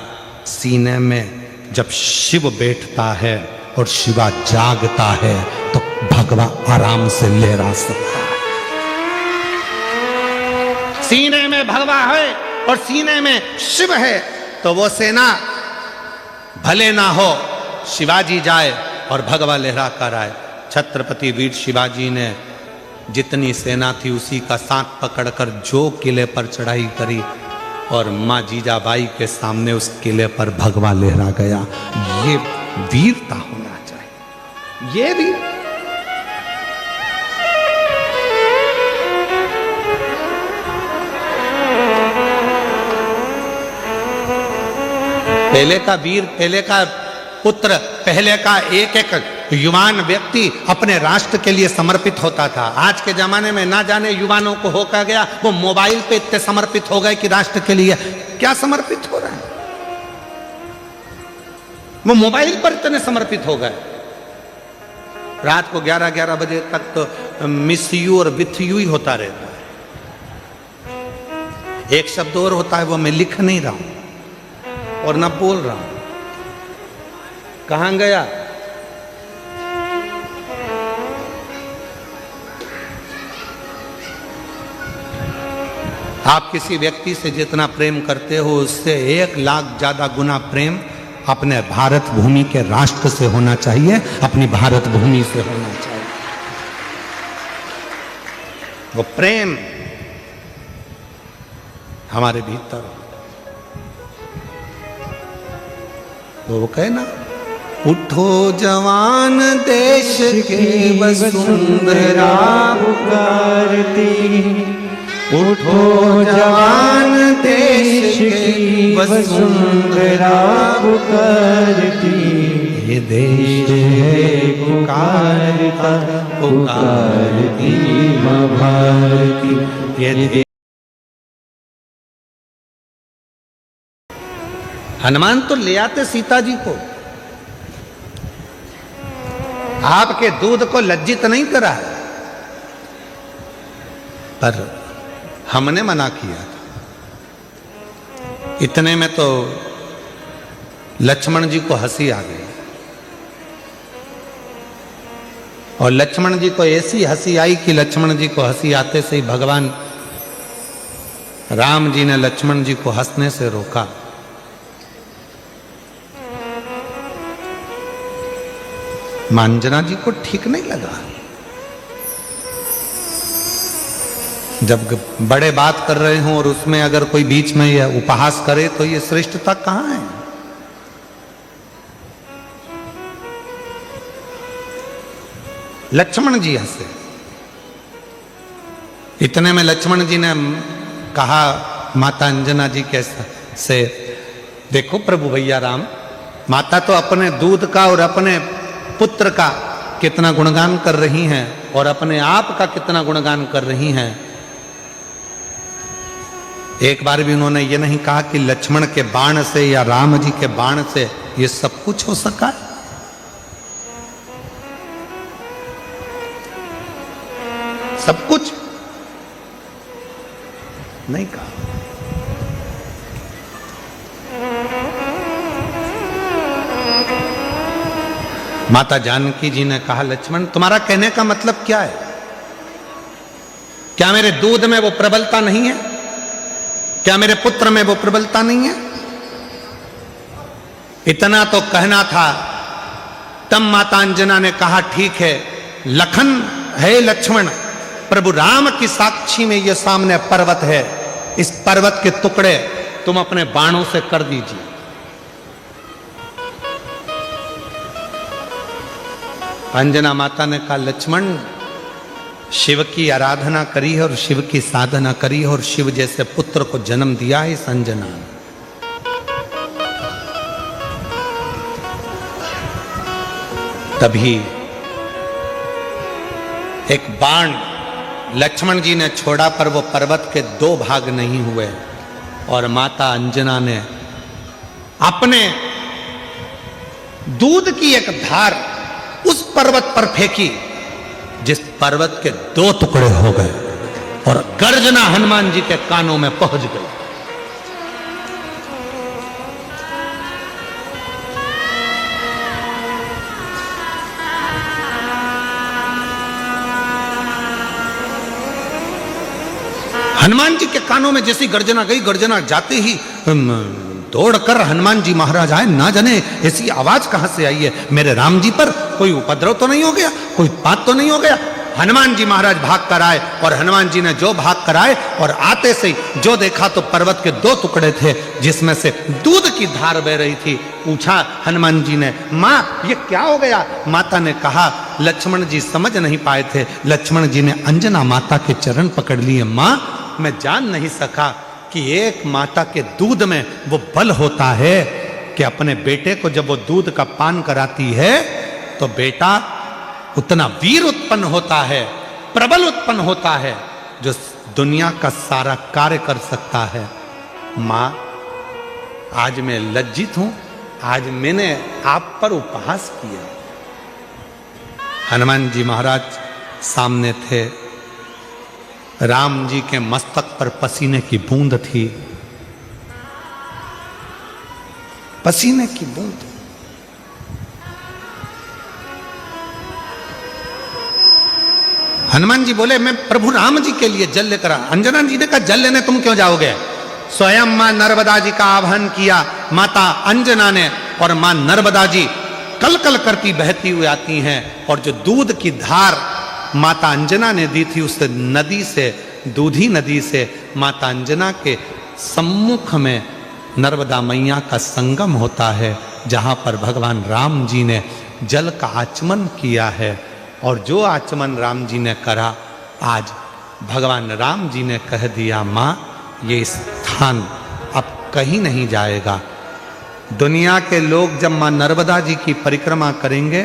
सीने में जब शिव बैठता है और शिवा जागता है तो भगवा आराम से लहरा सकता है। सीने में भगवा है और सीने में शिव है तो वो सेना भले ना हो, शिवाजी जाए और भगवा लहरा कर आए। छत्रपति वीर शिवाजी ने जितनी सेना थी उसी का साथ पकड़कर जो किले पर चढ़ाई करी और मां जीजाबाई के सामने उस किले पर भगवा लहरा गया। ये वीरता होना चाहिए, ये भी। पहले का वीर, पहले का पुत्र, पहले का एक एक युवान व्यक्ति अपने राष्ट्र के लिए समर्पित होता था। आज के जमाने में ना जाने युवानों को हो क्या गया, वो मोबाइल पे इतने समर्पित हो गए कि राष्ट्र के लिए क्या समर्पित हो रहा है, वो मोबाइल पर इतने समर्पित हो गए। रात को 11-11 बजे तक तो मिस यू और विथ यू ही होता रहता है। एक शब्द और होता है, वो मैं लिख नहीं रहा हूं और ना बोल रहा हूं। कहां गया? आप किसी व्यक्ति से जितना प्रेम करते हो उससे 1 लाख ज्यादा गुना प्रेम अपने भारत भूमि के राष्ट्र से होना चाहिए, अपनी भारत भूमि से होना चाहिए। वो प्रेम हमारे भीतर वो कहे ना, उठो जवान देश के वसुंधरा पुकारती, उठो जवान देश की वसुंधरा पुकारती, ये देश है पुकारता पुकारती माँ भारती। ये हनुमान तो ले आते सीता जी को, आपके दूध को लज्जित नहीं करा, पर हमने मना किया था। इतने में तो लक्ष्मण जी को हंसी आ गई, और लक्ष्मण जी को ऐसी हंसी आई कि लक्ष्मण जी को हंसी आते से ही भगवान राम जी ने लक्ष्मण जी को हंसने से रोका। अंजना जी को ठीक नहीं लगा। जब बड़े बात कर रहे हों और उसमें अगर कोई बीच में यह उपहास करे तो ये श्रेष्ठता कहां है? लक्ष्मण जी हंसे। इतने में लक्ष्मण जी ने कहा माता अंजना जी के से, देखो प्रभु भैया राम, माता तो अपने दूध का और अपने पुत्र का कितना गुणगान कर रही हैं और अपने आप का कितना गुणगान कर रही हैं। एक बार भी उन्होंने ये नहीं कहा कि लक्ष्मण के बाण से या राम जी के बाण से ये सब कुछ हो सका। सब कुछ नहीं कहा। माता जानकी जी ने कहा, लक्ष्मण तुम्हारा कहने का मतलब क्या है? क्या मेरे दूध में वो प्रबलता नहीं है? क्या मेरे पुत्र में वो प्रबलता नहीं है? इतना तो कहना था। तब माता अंजना ने कहा, ठीक है लखन है लक्ष्मण, प्रभु राम की साक्षी में ये सामने पर्वत है, इस पर्वत के टुकड़े तुम अपने बाणों से कर दीजिए। अंजना माता ने कहा, लक्ष्मण शिव की आराधना करी है और शिव की साधना करी है और शिव जैसे पुत्र को जन्म दिया है इस अंजना ने। तभी एक बाण लक्ष्मण जी ने छोड़ा, पर वो पर्वत के 2 भाग नहीं हुए और माता अंजना ने अपने दूध की एक धार उस पर्वत पर फेंकी, जिस पर्वत के 2 टुकड़े हो गए और गर्जना हनुमान जी के कानों में पहुंच गई। हनुमान जी के कानों में जैसी गर्जना गई, गर्जना जाते ही दौड़कर हनुमान जी महाराज आए। ना जाने ऐसी आवाज कहां से आई है, मेरे राम जी पर कोई उपद्रव तो नहीं हो गया, कोई बात तो नहीं हो गया। हनुमान जी महाराज भाग कर आए और हनुमान जी ने जो भाग कर आए और आते से जो देखा तो पर्वत के 2 टुकड़े थे जिसमें से दूध की धार बह रही थी। पूछा हनुमान जी ने, मां ये क्या हो गया? माता ने कहा, लक्ष्मण जी समझ नहीं पाए थे, लक्ष्मण जी ने अंजना माता के चरण पकड़ लिए। मां मैं जान नहीं सका कि एक माता के दूध में वो बल होता है कि अपने बेटे को जब वो दूध का पान कराती है तो बेटा उतना वीर उत्पन्न होता है, प्रबल उत्पन्न होता है, जो दुनिया का सारा कार्य कर सकता है। मां, आज मैं लज्जित हूं, आज मैंने आप पर उपहास किया। हनुमान जी महाराज सामने थे, राम जी के मस्तक पर पसीने की बूंद थी, पसीने की बूंद। हनुमान जी बोले, मैं प्रभु राम जी के लिए जल लेकर। अंजना जी ने कहा, जल लेने तुम क्यों जाओगे? स्वयं मां नर्मदा जी का आह्वान किया माता अंजना ने, और मां नर्मदा जी कल कल करती बहती हुई आती हैं, और जो दूध की धार माता अंजना ने दी थी उस नदी से, दूधी नदी से माता अंजना के सम्मुख में नर्मदा मैया का संगम होता है, जहां पर भगवान राम जी ने जल का आचमन किया है। और जो आचमन राम जी ने करा, आज भगवान राम जी ने कह दिया, मां ये स्थान अब कहीं नहीं जाएगा। दुनिया के लोग जब मां नर्मदा जी की परिक्रमा करेंगे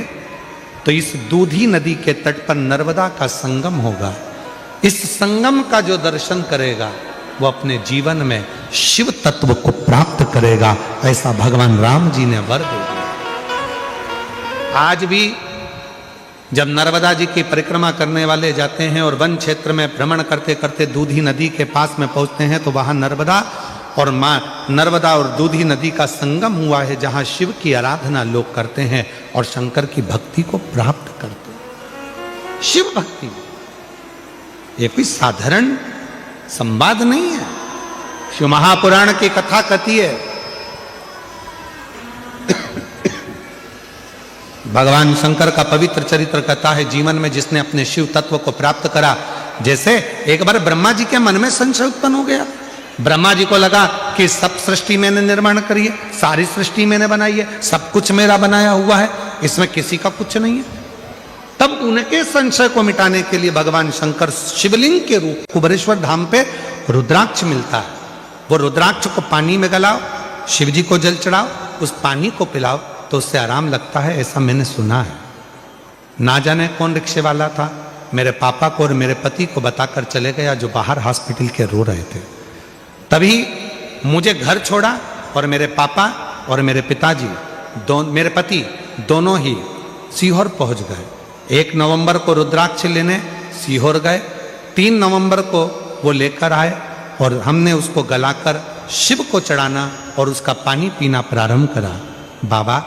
तो इस दूधी नदी के तट पर नर्मदा का संगम होगा। इस संगम का जो दर्शन करेगा वो अपने जीवन में शिव तत्व को प्राप्त करेगा, ऐसा भगवान राम जी ने वर दे दिया। आज भी जब नर्मदा जी की परिक्रमा करने वाले जाते हैं और वन क्षेत्र में भ्रमण करते करते दूधी नदी के पास में पहुंचते हैं, तो वहां नर्मदा और मां नर्मदा और दूधी नदी का संगम हुआ है, जहां शिव की आराधना लोग करते हैं और शंकर की भक्ति को प्राप्त करते हैं। शिव भक्ति ये कोई साधारण संवाद नहीं है। शिव महापुराण की कथा कहती है, भगवान शंकर का पवित्र चरित्र कहता है, जीवन में जिसने अपने शिव तत्व को प्राप्त करा, जैसे एक बार ब्रह्मा जी के मन में संशय उत्पन्न हो गया। ब्रह्मा जी को लगा कि सब सृष्टि मैंने निर्माण करी है, सारी सृष्टि मैंने बनाई है, सब कुछ मेरा बनाया हुआ है, इसमें किसी का कुछ नहीं है। तब उनके संशय को मिटाने के लिए भगवान शंकर शिवलिंग के रूप कुबेरेश्वर धाम पे रुद्राक्ष मिलता है, वो रुद्राक्ष को पानी में गलाओ, शिव जी को जल चढ़ाओ, उस पानी को पिलाओ तो उससे आराम लगता है, ऐसा मैंने सुना है। ना जाने कौन रिक्शे वाला था, मेरे पापा को और मेरे पति को बताकर चले गया, जो बाहर हॉस्पिटल के रो रहे थे। तभी मुझे घर छोड़ा और मेरे पापा और मेरे पिताजी मेरे पति दोनों ही सीहोर पहुंच गए। 1 नवंबर को रुद्राक्ष लेने सीहोर गए, 3 नवंबर को वो लेकर आए और हमने उसको गलाकर शिव को चढ़ाना और उसका पानी पीना प्रारंभ करा। बाबा,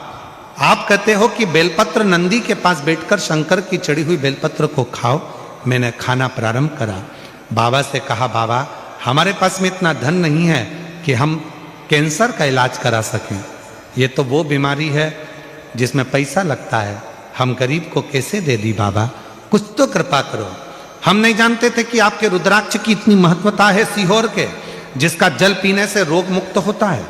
आप कहते हो कि बेलपत्र नंदी के पास बैठकर शंकर की चढ़ी हुई बेलपत्र को खाओ। मैंने खाना प्रारंभ करा। बाबा से कहा, बाबा हमारे पास में इतना धन नहीं है कि हम कैंसर का इलाज करा सकें, ये तो वो बीमारी है जिसमें पैसा लगता है, हम गरीब को कैसे दे दी बाबा, कुछ तो कृपा करो। हम नहीं जानते थे कि आपके रुद्राक्ष की इतनी महत्वता है सीहोर के, जिसका जल पीने से रोग मुक्त होता है।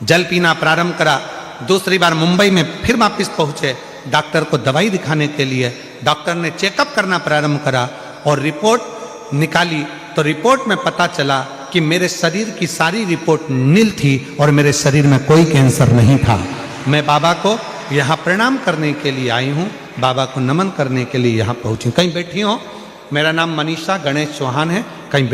जल पीना प्रारंभ करा। दूसरी बार मुंबई में फिर वापिस पहुंचे, डॉक्टर को दवाई दिखाने के लिए। डॉक्टर ने चेकअप करना प्रारंभ करा और रिपोर्ट निकाली, तो रिपोर्ट में पता चला कि मेरे शरीर की सारी रिपोर्ट नील थी और मेरे शरीर में कोई कैंसर नहीं था। मैं बाबा को यहाँ प्रणाम करने के लिए आई हूँ, बाबा को नमन करने के लिए यहाँ पहुँची। कहीं बैठी हो? मेरा नाम मनीषा गणेश चौहान है। कहीं